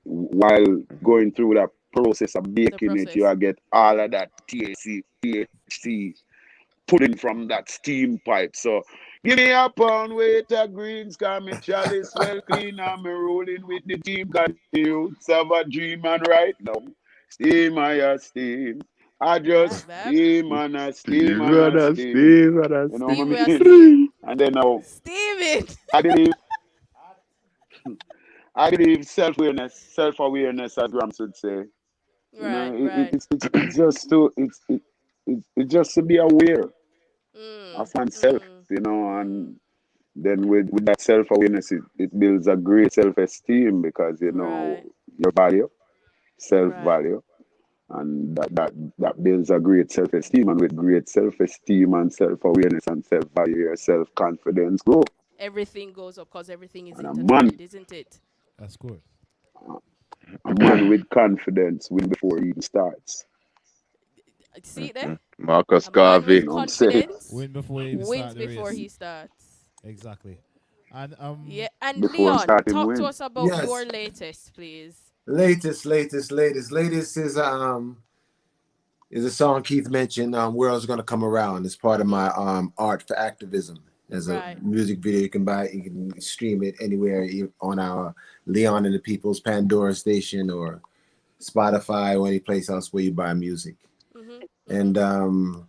while going through that process of The baking it, process. you get all of that THC pulling from that steam pipe. So give me a pound weight of greens, cause me chalice well clean and me rolling with the team. Cause the youths have a dream and right now. Steam I steam. I Right, just Bab. steam and I steam Steve and I and a steam. Steve and a You know Steam what we I are mean? steam. Steve. And then now Steam it. I believe I believe self-awareness, as Gramps would say. You know, Right, right. it's just to it's just to be aware Mm. of oneself, Mm. you know, Mm. and then with that self-awareness, it builds a great self-esteem because you know Right. your value, Right. self-value, and that builds a great self-esteem, and with great self-esteem and self-awareness and self-value, your self-confidence grow. Everything goes up because everything is And a man, intertwined, isn't it? That's good. a man with confidence win before he even starts. See there? Marcus A man Garvey. with You know what I'm saying? confidence Win before you even wins start the before race. he starts. Exactly. And Yeah. And Before he Leon, start him talk to win. us about your yes. latest, please. Latest is a song Keith mentioned. World's Gonna Come Around. It's part of Mhm. my art for activism. There's a Right. music video you can buy. You can stream it anywhere on our Leon and the People's Pandora station or Spotify or any place else where you buy music. Mhm. And Mhm.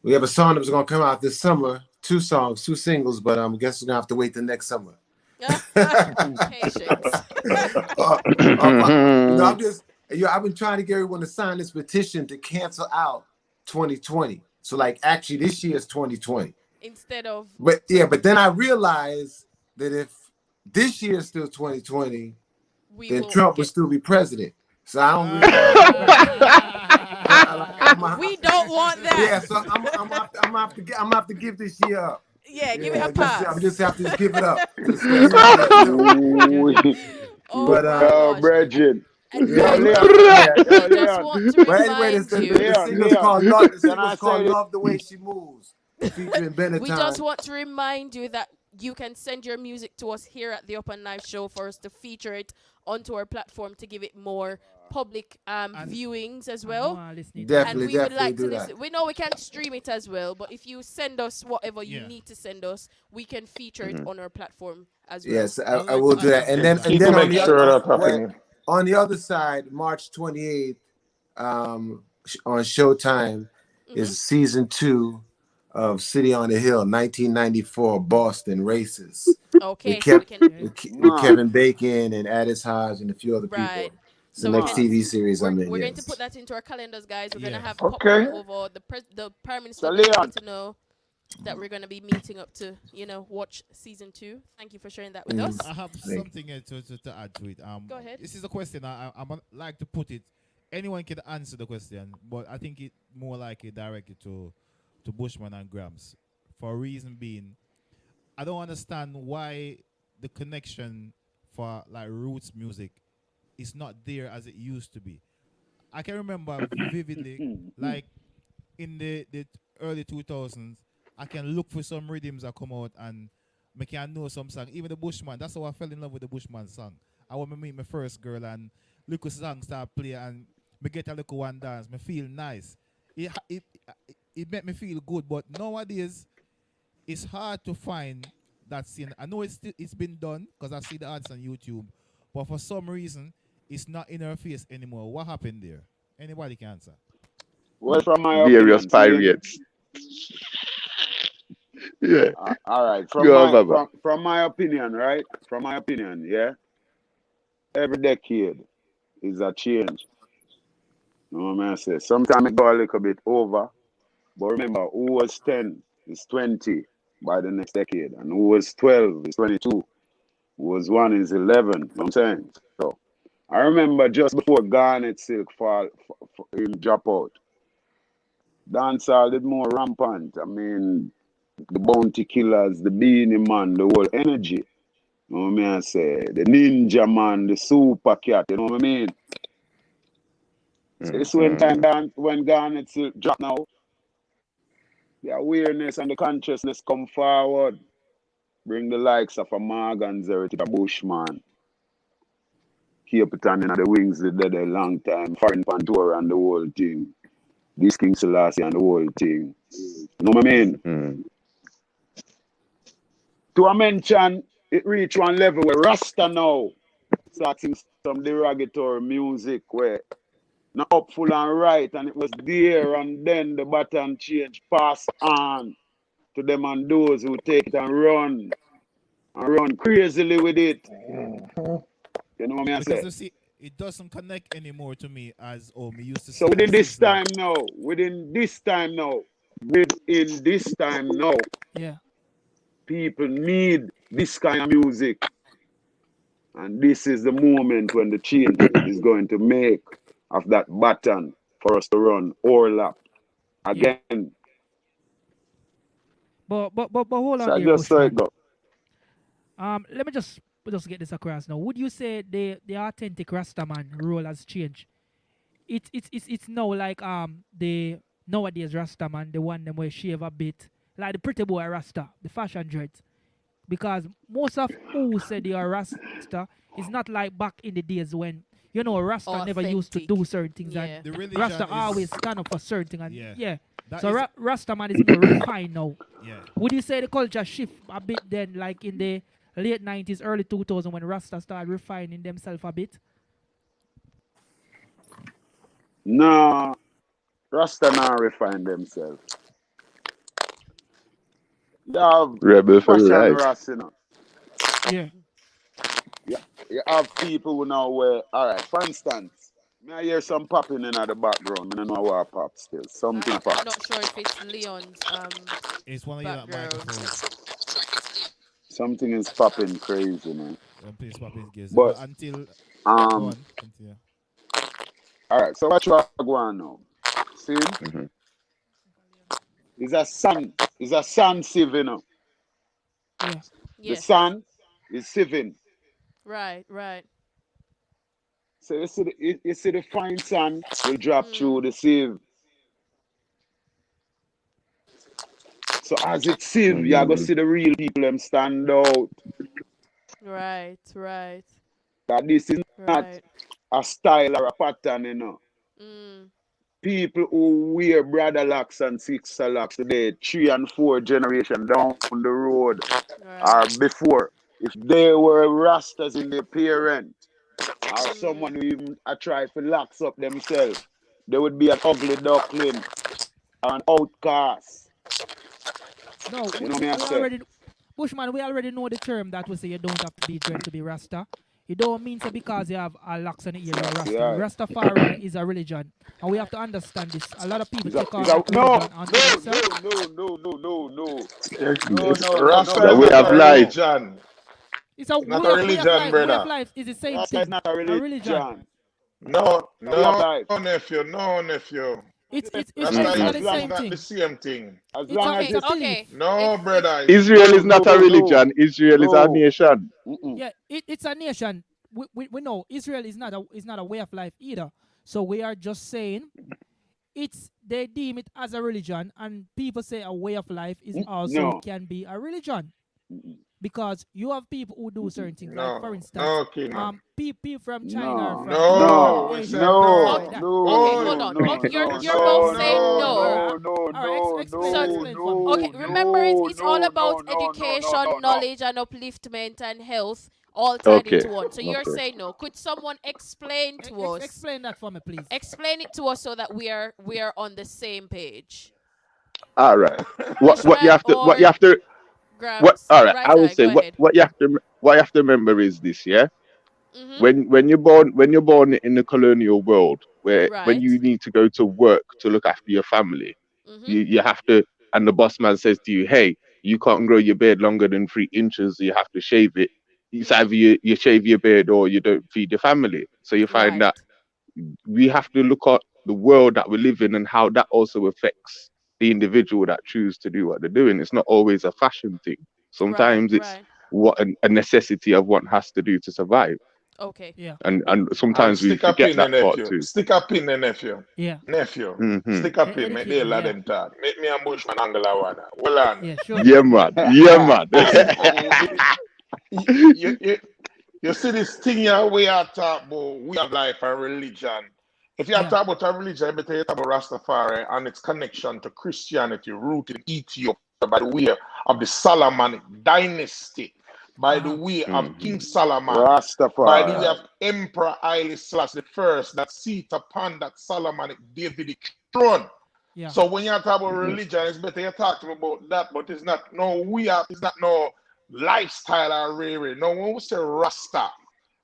we have a song that was gonna come out this summer. Two songs, two singles, but I guess we're gonna have to wait till next summer. Patience. uh, I'm just, I've been trying to get everyone to sign this petition to cancel out 2020. So, like, actually, this year is 2020. Instead of But yeah, but then I realized that if this year is still 2020, we then won't Trump would get. still be president. So I don't really want to do that. So We don't want that. yeah. So I'm gonna have to give this year up. Yeah, give it a Yeah, I'm just pass. have to just give it up to spend money next summer. Ooh, Judging. Oh But my gosh. Bridget. yeah, Yo, And Leon. we Yo, just Leon. want to but anyway, remind the you. single's Leon. called Love. The Can I single's called say this? Love the Way She Moves, featuring We just Benetton. want to remind you that you can send your music to us here at the Upnlive show for us to feature it onto our platform to give it more public and viewings as And more well. are listening to And it. we would Definitely like to do that. listen. We know we can stream it as well, but if you send us whatever you yeah, need to send us, we can feature it on our platform as well. Yes, I'd I like will to do add that. something to that. And Keep to then make sure that happen. on the other side, March 28th, on Showtime Mhm. is season 2 of City on the Hill, 1994 Boston Races. We Okay, so we kept can. Okay. with Man, Kevin Bacon and Addis Hodge and a few other people. Right. It's the So we next can. man. TV series I'm in. We're going to put Yes. that into our calendars, guys. We're gonna Yes. have Okay. popcorn over. The prime So, minister gonna Leon. need to know that we're gonna be meeting up to watch season 2. Thank you for sharing that with Mm, us. I have thank you. something to add to it. Go ahead. This is a question I like to put it. Anyone can answer the question, but I think it more likely directed to Bushman and Gramps. For a reason being, I don't understand why the connection for like roots music it's not there as it used to be. I can remember vividly, like in the early 2000s, I can look for some rhythms that come out and I can know some song. Even the Bushman, that's how I fell in love with the Bushman song. I want to meet my first girl and little song start play and me get a little one dance. Me feel nice. It made me feel good, but nowadays it's hard to find that scene. I know it's been done because I see the ads on YouTube, but for some reason it's not in her face anymore. What happened there? Anybody can answer. Well, from my Various opinion, seeing, pirates. Yeah. all right, Go on, Baba. from my opinion, right? From my opinion, yeah, every decade is a change. You know what I say? Sometimes it go a little bit over, but remember, who was 10 is 20 by the next decade, and who was 12 is 22, who was 1 is 11. You know what I'm saying? So I remember just before Garnet Silk fall in drop out, dancehall did more rampant. I mean, the Bounty Killers, the Beanie Man, the whole energy. You know what I say? The Ninja Man, the Super Cat, you know what I mean? So it's when Garnet Silk drop now, the awareness and the consciousness come forward. Bring the likes of a Morgan Zerity, a Bushman, Capitan in the Wings, the dead a long time, Foreign Pantora and the whole thing. This King Selassie and the whole thing. You know what I mean? To a mention, it reached one level where Rasta now starting some derogatory music where not up full and right, and it was there, and then the baton change, pass on to them and those who take it and run crazily with it. You know what I say? Because you see, it doesn't connect anymore to me as me used to. So within this time now, Yeah. people need this kind of music. And this is the moment when the change is going to make of that button for us to run overlap again. Yeah. But hold on So I there, just saw it Bushman. go. Let me just get this across now. Would you say the authentic Rastaman role has changed? It's now like the nowadays Rastaman, the one them where shave a bit, like the pretty boy Rasta, the fashion dreads. Because most of who say they are Rasta is not like back in the days when Rasta never used to do certain things, and The religion Rasta is, always stand up for certain things. And Yeah. So Rasta man is more refined now. Yeah. Would you say the culture shift a bit then, like in the late 90s, early 2000s, when Rasta started refining themselves a bit? No, Rasta now refine themselves. You have Rebel for fashion life. Rasta, you know. Yeah. You have people who now wear, all right, for instance, may I hear some popping in the background? I don't know what pop still. Something I'm pop. not sure if it's Leon's It's one of your background. microphones. Something is popping crazy, man. Please pop his gears. But But until go all on, continue. right, so what you are going now? See? It's a sun sieve, you know. Yeah. The Yes. sun is sieving. Right. So you see the fine sun will drop through the sieve. So as it sieve, you're going to see the real people them stand out. Right. That this is not a style or a pattern, you know. People who wear brother locks and sister locks today, 3 and 4 generation down the road or before, if they were rastas in their parent or someone who even try to locks up themselves, they would be an ugly duckling or an outcast. No, You know what I we say? already, Bushman, we already know the term that we say you don't have to be dread to be Rasta. It don't mean so because you have a locks on the ear, you're Rasta. Yeah. Rastafari is a religion, and we have to understand this. A lot of people take on No, that religion onto themselves. no. Rasta The is way not of a life. religion. It's a Not way a of religion, life. Way of brother. life is the same Rasta thing. is not a religion. religion. No, life. nephew. It's Rasta basically is the not same thing. the same thing. As It's long a, as it's a it's belief. No, brother. Israel is not a no. religion. Israel is a nation. Yeah, it's a nation. we know Israel is not a way of life either. So we are just saying they deem it as a religion, and people say a way of life is also No. can be a religion, because you have people who do certain things, like for No, instance, no, Kingman. people from China, or No. from people from No, we Asia, said and No. stuff no. like that. Okay, Okay, hold No. on. No. No, You're no, both No. saying No. no. no. No. No. All right, No. explain So, No. explain for me. No. okay, remember it's all No. about No. No. No. No. education, No. knowledge, and upliftment and health all tied Okay. into one. So you're Okay. saying no. Could someone explain to us? Explain that for me, please. Explain it to us so that we are on the same page. All right. What you Bushman have to what you or have to what Gramps? all right, Right I would eye, say go ahead. what you have to remember is this, yeah? Mhm. When you're born in the colonial world, where when you Right. need to go to work to look after your family, Mhm. you have to, and the boss man says to you, hey, you can't grow your beard longer than 3 inches, you have to shave it. It's Mhm. either you shave your beard or you don't feed your family. So you find that Right. we have to look at the world that we live in and how that also affects the individual that choose to do what they're doing. It's not always a fashion thing. Right. Sometimes it's Right. what a necessity of what has to do to survive. Okay. Yeah, And And sometimes we stick a forget pin that in part nephew. too. Stick a pin in nephew. yeah. Nephew. Hmm. Stick a pin. Make Educate the me. lad Yeah, them talk. Make me and Bushman angle a one. Well on. yeah. Sure. Yeah, man. Yeah, man. You, you see this thing here we are talking about way of life and religion. If you are Yeah, talking about a religion, I better you talk about Rastafari and its connection to Christianity rooted in Ethiopia by the way of the Solomonic dynasty, by the way of King Hmm. Solomon, by the yeah, way Rastafari. of Emperor Haile Selassie the first that seat upon that Solomonic Davidic throne. yeah. So when you talk about Hmm. religion, it's better you talk to me about that, but it's not no it's not no lifestyle or rare. No, when we say Rasta,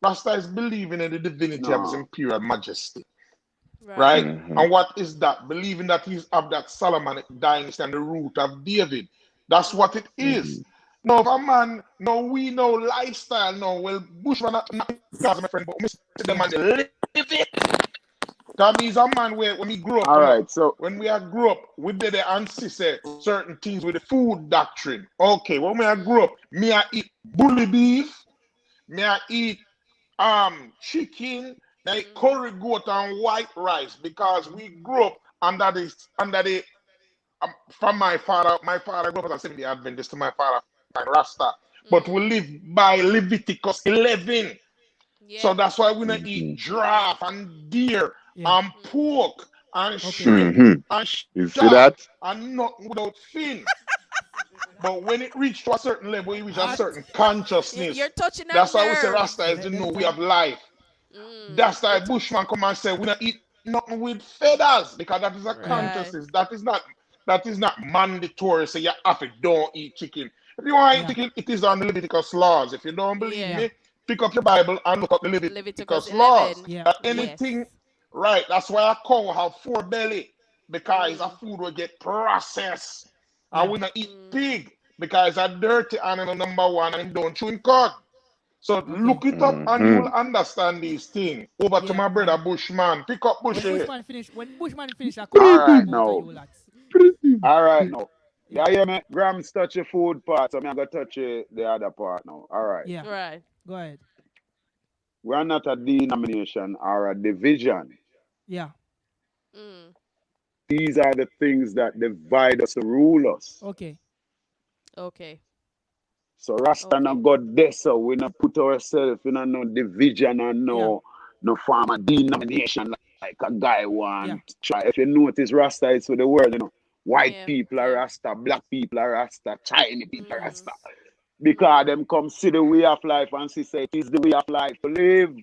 Rasta is believing in the divinity of his No. imperial majesty, Right. right? Hmm. And what is that? Believing that he's of that Solomonic dynasty and the root of David. That's what Mhm. it Hmm. is. No, if a man, no, we know lifestyle, no, well, Bushman, not because my friend, but we see them Yeah. and they live it. That means a man where when we grew up, All you know, right. So when we are grew up, we did the auntie say certain things with the food doctrine. Okay, when we are grew Mm. up, me I eat bully beef, me I eat chicken, me I eat Mhm. curry goat and white rice because we grew up under the from my father grew up as a Seventh Day Adventist to my father and Rasta, but we Mm. live by Leviticus 11. So Yeah. that's why we don't eat Hmm. giraffe and deer Yeah. and Mm. pork and Okay. shrimp Hmm. and You see shark that? and nothing without fin. But when it reached to a certain level, it reached a Hot. certain You're consciousness. touching a That's why we say nerve. Rasta is the new way of Them life. Mm. That's why Bushman come and say we don't eat nothing with feathers because that is a yeah, Right. consciousness. That is not mandatory. So you have to don't eat chicken. If you want to eat yeah, chicken, it is on the Leviticus laws. If you don't believe yeah, Yeah. me, pick up your Bible and look up the Leviticus Leviticus laws. 11. yeah, That Yes. anything right. That's why a cow have four belly because a Mm. food will get processed. And yeah. we not eat Mm. pig because it's a dirty animal number one and him don't chew in cud. So Okay. look it up and you will Hmm. understand these things. Over to Yeah. my brother Bushman. Pick up Bushy. When Bushman finish, I come all talk to right both of now. you lads. All right now. Yeah, Yeah, hear me? Grams touch the food part, so I'm gonna touch the other part now. All right. yeah. Right. Go ahead. We're not a denomination or a division. Yeah. Mm. These are the things that divide us to rule us. Okay. Okay. So Rasta no Okay. God there, so we not put ourselves in no division and Yeah. no form of denomination like a guy Yeah. want try. If you notice Rasta is for the world, white Yeah. people are Yeah. Rasta, black people are Rasta, Chinese people are Mm. Rasta. Because Mm. them come see the way of life and see say it is the way of life to live.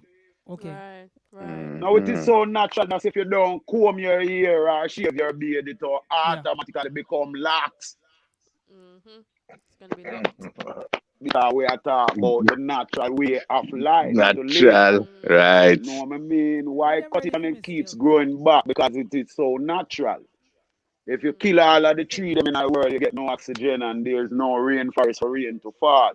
Okay. Right. Right. Now it is Hmm. so natural that if you don't comb your hair or shave your beard, it will Yeah. automatically become lax. Mhm. It's gonna be locked. Because we are talking about the natural way of life to live. Natural. Mm. Right. You know what I mean? Are Why them cut ready it and for it me keeps still? growing back? Because it is so natural. If you Mm. kill all of the trees them in the world, you get no oxygen and there's no rainforest for rain to fall.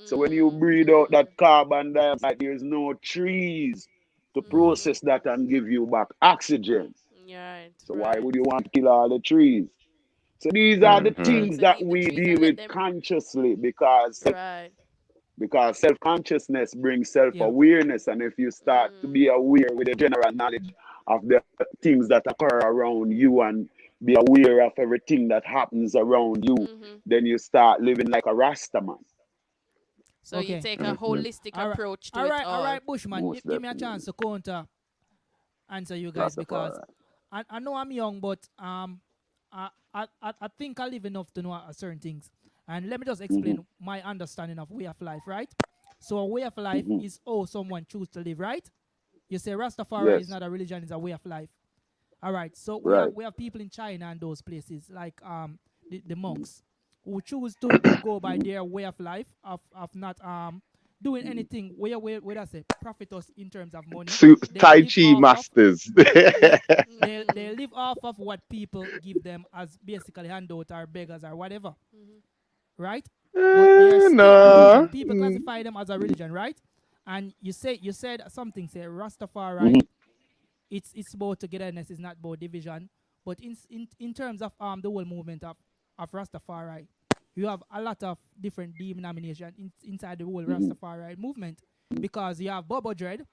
So when you Mm. breathe out that Mm. carbon dioxide, there's no trees to Mhm. process that and give you back oxygen. Yeah. Right. So why Right. would you want to kill all the trees? So these are the So Hmm. things to that leave the we trees deal and let with them. consciously because Right. because self-consciousness brings self-awareness, and if you start to be aware with a general knowledge of the things that occur around you and be aware of everything that happens around you, then you start living like a Rastaman. So you take a holistic approach to it all. All right, Bushman, Most give me a definitely. chance to counter answer you guys, because Rastafari. I know I'm young, but I think I live enough to know certain things. And let me just explain my understanding of way of life, right? So a way of life is someone choose to live, right? You say Rastafari is Yes. not a religion, it's a way of life. All right. So Right. we have people in China and those places like the monks who choose to go by their way of life of not doing anything where I say profit us in terms of money. They Tai live Chi off of masters. they live off of what people give them as basically handout or beggars or whatever, right? But they are still a religion. No. People classify them as a religion, right? And you said something, say Mhm. Rastafari. It's about togetherness, it's not about division. But in terms of the whole movement of Rastafari, you have a lot of different denominations inside the whole Rastafari movement, because you have Bobo Dread,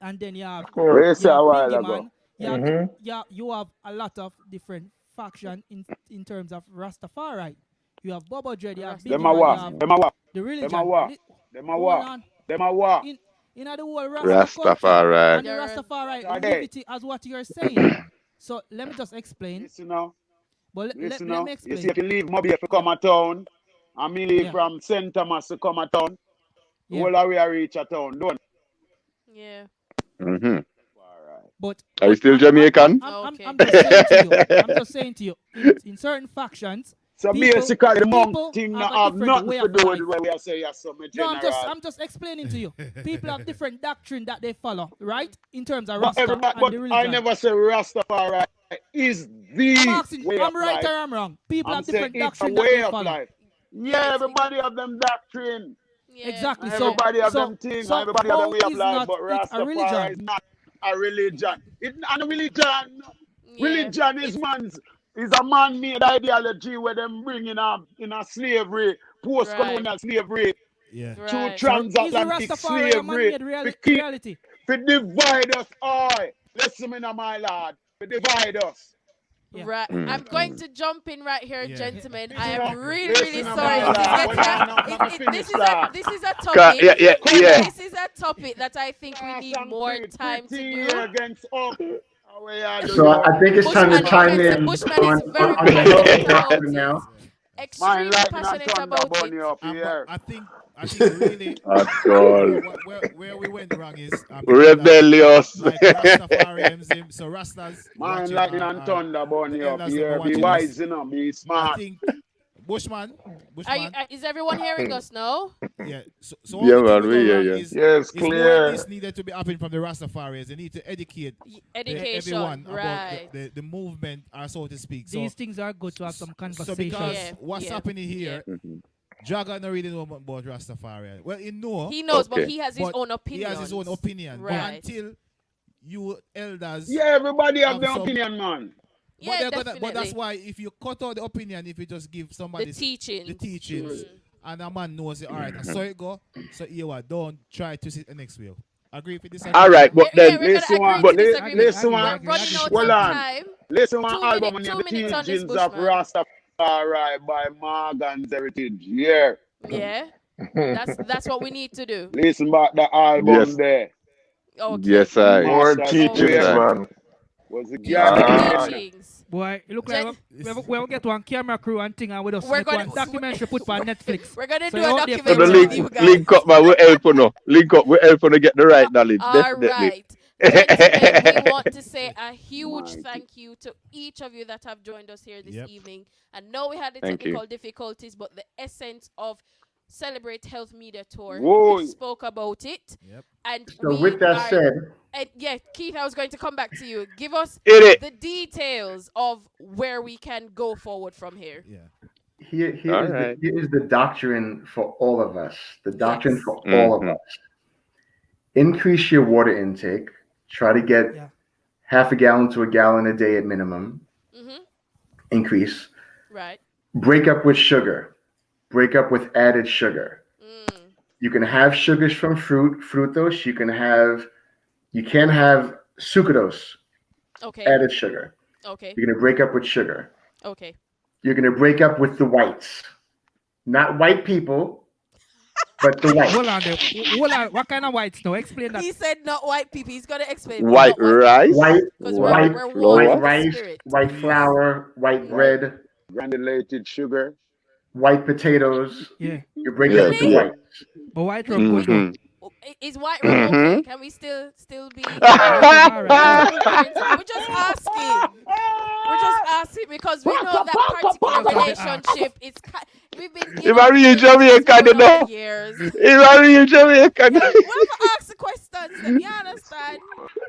and then you have Of course. What you you say a have while Bingy ago? Man. You have a lot of different faction in terms of Rastafari. You have Bobo Dread, you have Them Bingy a Man, you what? have Them a what? the Them a religion. what? Them a Hold what? on. Them a what? In the whole Rasta culture, Rastafari. and the Rastafari What are live they? it as what you're saying. So let me just explain. Listen now. But Listen let now. me You see, explain. if you leave Mobile to Yeah, come a town, and me leave yeah, from St. Thomas to come a town, the yeah. whole of we are reach a town, don't Yeah. hmm All right. But Are you still Jamaican? Okay. I'm just saying to you. I'm just saying to you. In certain factions, So people basically, the monk people thing have not a have different nothing way to of do with life. what we are saying as some No, general. I'm just explaining to you. People have different doctrine that they follow, right? In terms of But Rasta everybody, and but the I religion. never say Rastafari is I'm the asking, way of I'm right life. or I'm wrong? People I'm have saying different it's a doctrine that they way of follow. life. Yeah, Yeah, everybody have them doctrine. yeah. Exactly. And So everybody have them thing. And everybody have them how way of is life. not But it a Rastafari is religion? not a religion. It's not a religion. Yeah. Religion is a man-made ideology where them bring in a slavery, Right. post-colonial slavery, Yeah. through Right. So is the transatlantic Rastafari a slavery, man-made to keep, reality? to divide us all. Listen me now, my lord, to divide us. Yeah. Right. I'm going to jump in right here, Yeah. gentlemen. I Listen am now, really, really listen now, sorry. my It is lord. getting When I a, not gonna finish that. this is a topic. Yeah, yeah, Come yeah. on. This is a topic that I think we need Awesome more thing. time to Pretty do. here against up. How we are do So you? I think it's time to Bushman, you chime can see in Bushman is very on the health passionate about doctrine it. now. My Extremely lightning and passionate thunder about bunny it. up But here. I think really That's all. where we went wrong is the elders Rebellious. like Rastafarianism. So Rastas My watching lightning and thunder the bunny up elders them are here. Be watching us. wise, you know, be I smart. think Bushman, Is everyone hearing us now? yeah. So Yeah, only thing man, we we go hear wrong you. Yes, is more of this clear. needed to be happening from the Rastafarians. They need to educate Education. everyone about Right. the movement, or so to speak. These things are good to have some So conversation. because Yeah, what's yeah, happening here, Mhm. Dragon don't really know about Rastafari. Well, he know, He knows, but Okay. he has his but own he opinion. has his own opinion. But Right. until you elders Yeah, everybody have have their some, opinion, man. but Yeah, but that's definitely. why if you cut out the opinion, if you just give The somebody teachings. the teachings, and a man knows it, all right, I saw it go. So you what? Don't try to sit the next wheel. Agree if you disagree? All right, but Yeah, then we're gonna Listen agree one, to but disagree, but listen one. we're running out Hold of on. time. Listen one 2 album minutes. on 2 the minutes on this, teachings of Bushman. Rastafari by Morgan's Heritage. Yeah. Yeah, that's what we need to do. Listen back the album yes, there. Okay. yes, I, More Master's yes, teachings, Way I. man. was a Teaching Ah, guardian. teachings. Boy, it look like Gen- we'll get one camera crew and thing, and we just we're make gonna one documentary put on Netflix. we're gonna So do you're a out there for So the documentary with everyone. you guys. link up, man. We help you know. Link up. We help you to get the right knowledge. All Definitely. right. Gentlemen, we want to say a huge My thank you to each of you that have joined us here this Yep. evening. I know we had the Thank you. technical difficulties, but the essence of Celebrate Health Media Tour, Whoa. we spoke about it. Yep. And So we with that are, said, and yeah, Keith, I was going to come back to you. Give us In it. the details of where we can go forward from here. Yeah. All right. here is the doctrine for all of us. The doctrine Yes. for all of Mhm. us. Increase your water intake. Try to get Yeah. half a gallon to a gallon a day at minimum. Mm-hmm. Increase. Right. Break up with sugar. Break up with added sugar. You can have sugars from fructose. You can have sucrose, Okay. added sugar. Okay. You're going to break up with sugar. Okay. You're going to break up with the whites. Not white people, but the whites. Hold on there. Hold on. What kind of whites now? Explain that. He said not white people. He's gonna explain White not white rice, because white we're one White in the flour. rice, spirit. white flour, white White bread, granulated sugar. white potatoes. Yeah. You break up with the Yes, Really? yes. whites. But white We, rum we good though. Mm-hmm. is white rum Mm-hmm. okay? Can we still be White rum, all right. we're just asking. We're just asking because we know that particular Just have to ask. relationship is we've been If I real doing this Jamaican, for you know. years. If I real Jamaican. Yeah, whoever asks the questions, then you understand.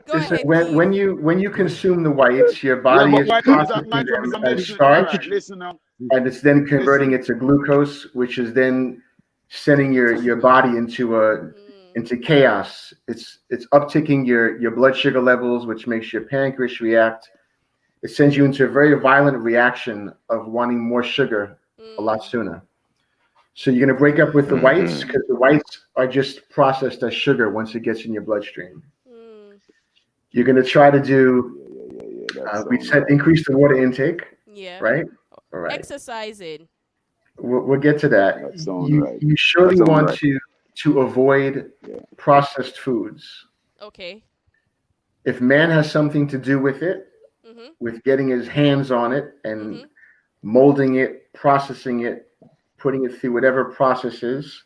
Go Listen, ahead, when Keith. you consume the whites, your Yeah, body but is white rum is a processing them a as medicine. All right, starch, listen now. and it's then converting Listen. it to glucose, which is then sending your body into chaos. It's upticking your blood sugar levels, which makes your pancreas react. It sends you into a very violent reaction of wanting more sugar a lot sooner. So you're going to break up with the whites because the whites are just processed as sugar once it gets in your bloodstream. You're going to try to do, That we sound said right. increase the water intake, Yeah. right? All right. Exercising. We'll get to that. That sound You right. surely That sound want right. to avoid Yeah. processed foods. Okay. If man has something to do with it, Mhm. with getting his hands on it and molding it, processing it, putting it through whatever processes,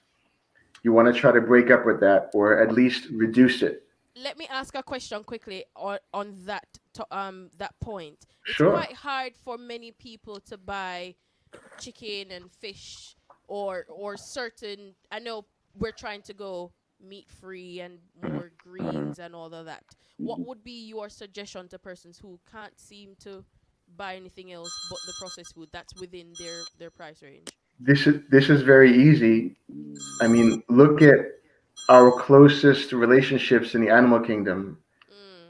you want to try to break up with that or at least reduce it. Let me ask a question quickly on that that point. It's Sure. quite hard for many people to buy chicken and fish or certain. I know we're trying to go meat free and more greens and all of that. What would be your suggestion to persons who can't seem to buy anything else but the processed food that's within their price range? This is very easy. I mean, look at our closest relationships in the animal kingdom.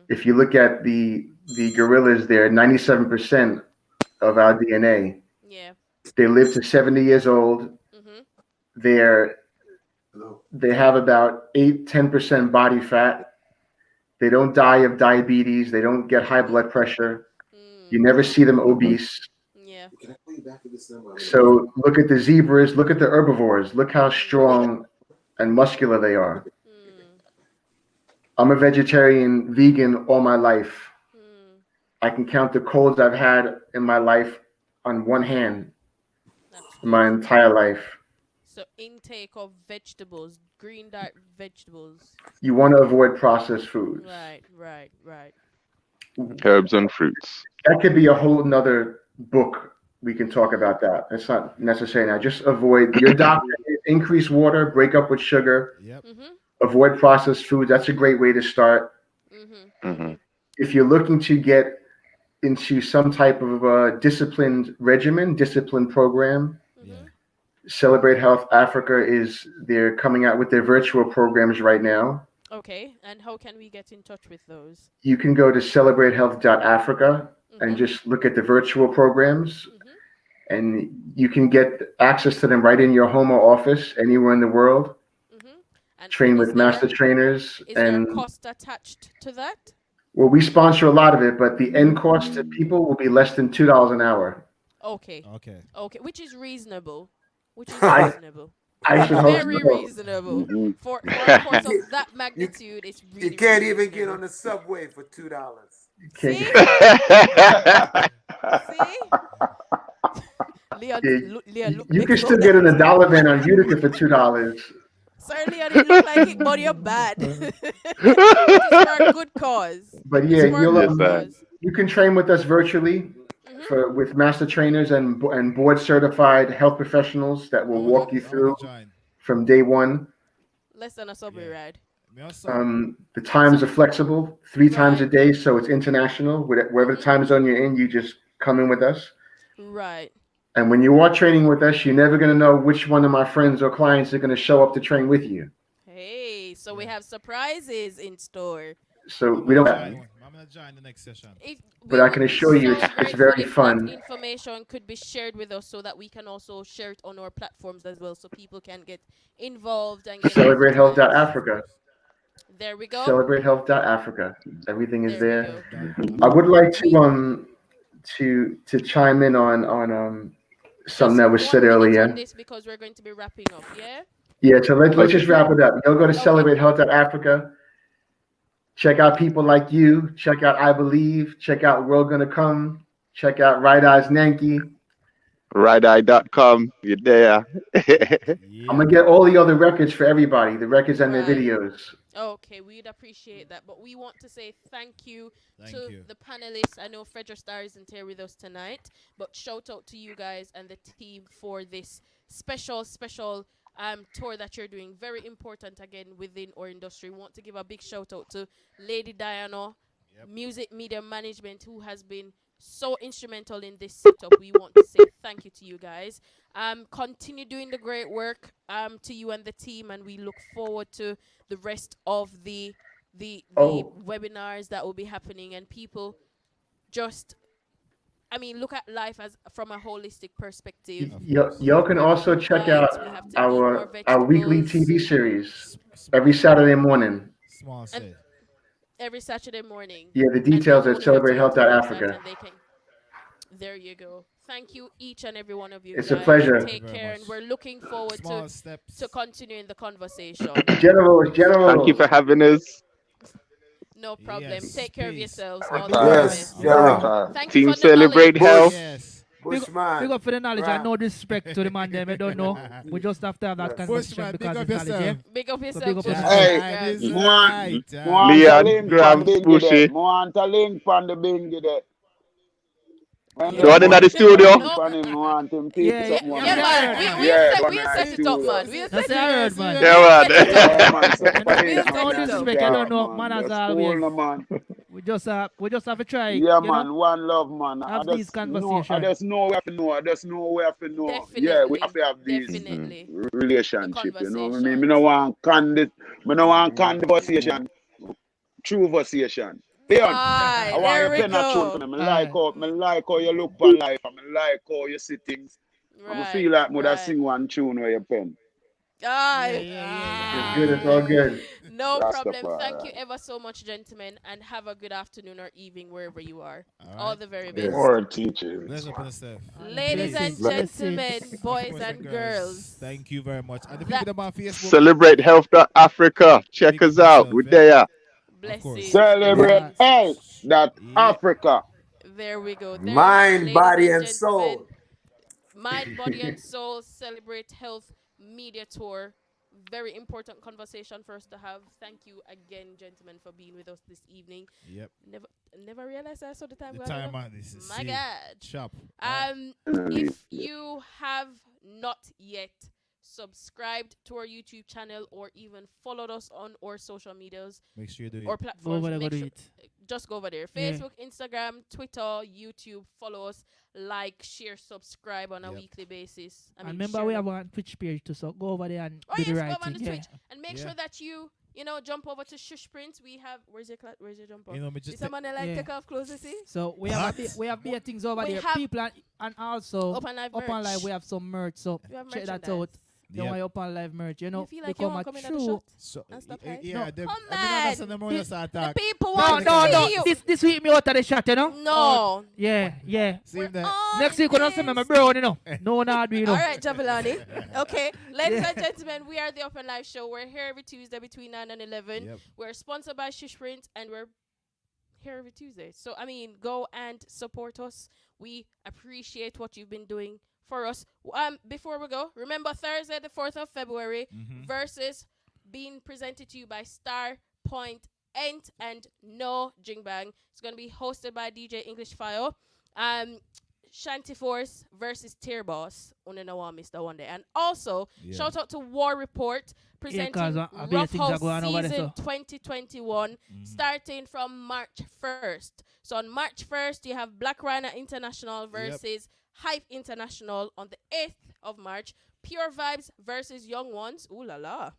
If you look at the gorillas, they're 97% of our DNA. Yeah. They live to 70 years old. They have about 10% body fat. They don't die of diabetes. They don't get high blood pressure. You never see them obese. Yeah. So look at the zebras. Look at the herbivores. Look how strong and muscular they are. I'm a vegetarian, vegan all my life. I can count the colds I've had in my life on one hand, my entire life. So intake of vegetables, green dark vegetables. You want to avoid processed foods. Right. Herbs and fruits. That could be a whole nother book. We can talk about that. It's not necessary now. Just avoid your doctor. Increase water, break up with sugar. Yep. Avoid processed foods. That's a great way to start. If you're looking to get into some type of a disciplined regimen, disciplined program, Celebrate Health Africa they're coming out with their virtual programs right now. Okay, and how can we get in touch with those? You can go to celebratehealth.africa and just look at the virtual programs, and you can get access to them right in your home or office anywhere in the world. Train with master trainers. Is there a cost attached to that? Well, we sponsor a lot of it, but the end cost to people will be less than $2 an hour. Okay, which is reasonable. I should hope very so. reasonable for a course of that magnitude. It's really you can't even reasonable. get on the subway for $2. See? Leon, look you can still get in a dollar van on Utica for $2. Sir Leon, it look like it, but you're bad. It's for a good cause. But yeah, cause. you can train with us virtually with master trainers and board certified health professionals that will walk you through from day one. Less than a subway ride. The times are flexible, 3 times a day, so it's international. Wherever time zone you're in, you just come in with us. Right. And when you are training with us, you're never going to know which one of my friends or clients are going to show up to train with you. Hey, so we have surprises in store. So we don't. I'm gonna join the next session. But I can assure you, it's very fun. That information could be shared with us so that we can also share it on our platforms as well, so people can get involved and get CelebrateHealth.Africa. There we go. CelebrateHealth.Africa. Everything is there. I would like to chime in on something that was said earlier. On this because we're going to be wrapping up. Yeah. Yeah. So let's just wrap it up. You'll go to CelebrateHealth.Africa. Check out people like you. Check out I Believe. Check out World Gonna Come. Check out Right Eyes Nanky. RightEye.com. You're there. I'm gonna get all the other records for everybody. The records and the videos. Okay, we'd appreciate that. But we want to say thank you to the panelists. I know Frederick Star isn't here with us tonight, but shout out to you guys and the team for this special tour that you're doing. Very important again within our industry. We want to give a big shout out to Lady Diana, Music Media Management, who has been so instrumental in this setup. We want to say thank you to you guys. Continue doing the great work to you and the team, and we look forward to the rest of the webinars that will be happening, and people just look at life as from a holistic perspective. Y'all can also check out our weekly TV series every Saturday morning. Small set. Every Saturday morning. Yeah, the details at CelebrateHealth.Africa. There you go. Thank you, each and every one of you. It's a pleasure. Take care, and we're looking forward to continuing the conversation. General. Thank you for having us. No problem. Take care of yourselves. Yes. Team Celebrate Health. Yes. Big up for the knowledge and no disrespect to the man them. I don't know. We just have to have that conversation because it's knowledge. Yeah? Big up yourself. Big up yourself. Hey, Leon, Gramps, Bushy. Want a link from the bingy there. The one in the studio. We set it up, man. We set it up, man. No disrespect, I don't know, man, as always. We just have to try. Yeah, man. One love, man. Have these conversations. I just know we have to know. Definitely. Yeah, we have to have these relationship. You know what I mean? Me no want conversation. True conversation. I want you to tune for me. I like how you look on life. I like how you see things. I feel like I sing one tune where you pen. It's good. It's all good. No problem. Thank you ever so much, gentlemen, and have a good afternoon or evening wherever you are. All the very best. More teachers. Ladies and gentlemen, boys and girls. Thank you very much. And the people that on Facebook. CelebrateHealth.Africa. Check us out. We're there. Blessings. Celebrate Africa. There we go. Mind, body, and soul. Mind, body, and soul. Celebrate Health Media Tour. Very important conversation for us to have. Thank you again, gentlemen, for being with us this evening. Yep. Never realized I saw the time. This is my God. Sharp. If you have not yet subscribed to our YouTube channel or even followed us on our social medias, make sure you do it. Or platforms, just go over there. Yeah. Facebook, Instagram, Twitter, YouTube. Follow us, like, share, subscribe on a weekly basis. And remember, we have a Twitch page too, so go over there and do the right go over on thing. the Twitch and make sure that you jump over to Shush Prince. We have where's your jump off? Is someone take off clothes, you see? So we have beer things over there. People and also Upnlive we have some merch. So check that out. Don't want Upnlive merch, become a true. The people want to see you. This week me out of the shot, No. Yeah. Next week, we're not saying my bro, No, not do, All right, Javelani. Okay, ladies and gentlemen, we are the Upnlive Show. We're here every Tuesday between 9 and 11. Yep. We're sponsored by Shush Print, and we're here every Tuesday. So, go and support us. We appreciate what you've been doing for us. Before we go, remember Thursday, the 4th of February, versus being presented to you by Star Point Ent and No Jing Bang. It's going to be hosted by DJ English Fire. Shanty Force versus Tear Boss. Mr. One Day. And also, shout out to War Report presenting Rough House Season 2021 starting from March 1st. So on March 1st, you have Black Rhino International versus Hype International on the 8th of March. Pure Vibes versus Young Ones. Ooh la la.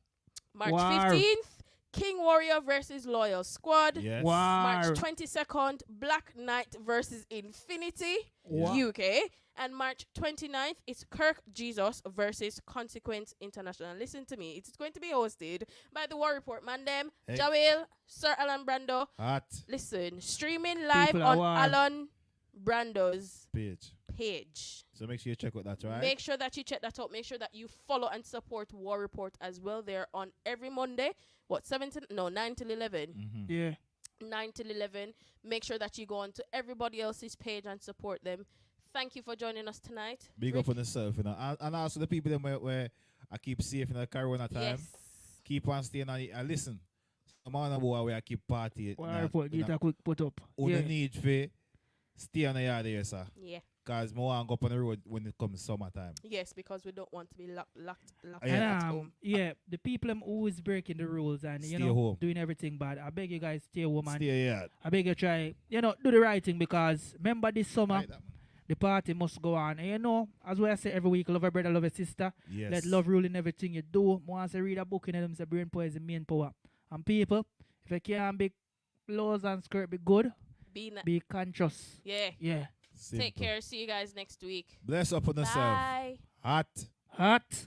March 15th, King Warrior versus Loyal Squad. Yes. March 22nd, Black Knight versus Infinity, UK. And March 29th, it's Kirk Jesus versus Consequence International. Listen to me. It's going to be hosted by the War Report man them, Jawel, Sir Alan Brando. Hot. Listen, streaming live People on are Alan Brando's page. So make sure you check out that, right? Make sure that you check that out. Make sure that you follow and support War Report as well. They're on every Monday. 9 till 11. Yeah. 9 till 11. Make sure that you go on to everybody else's page and support them. Thank you for joining us tonight. Big up on yourself, you know. And also the people them where I keep safe in the corona time. Yes. Keep on staying on it. And listen, I'm on a boy where I keep partying. War Report, get a quick put up. You need to stay on the yard here, sir. Yeah. Because I want to go up on the road when it comes summertime. Yes, because we don't want to be locked Yeah. at home. Yeah, the people who is breaking the rules and Stay home. doing everything bad. I beg you guys stay home and Stay here. I beg you try, do the right thing because remember this summer Right, that man. the party must go on. And as well I say every week, love a brother, love a sister. Yes. Let love rule in everything you do. Once I read a book in them say brain power is the main power. And people, if you can't be clothes and skirt be good, be conscious. Yeah. Yeah. Simple. Take care. See you guys next week. Bless up on yourself. Bye. Hot. Hot.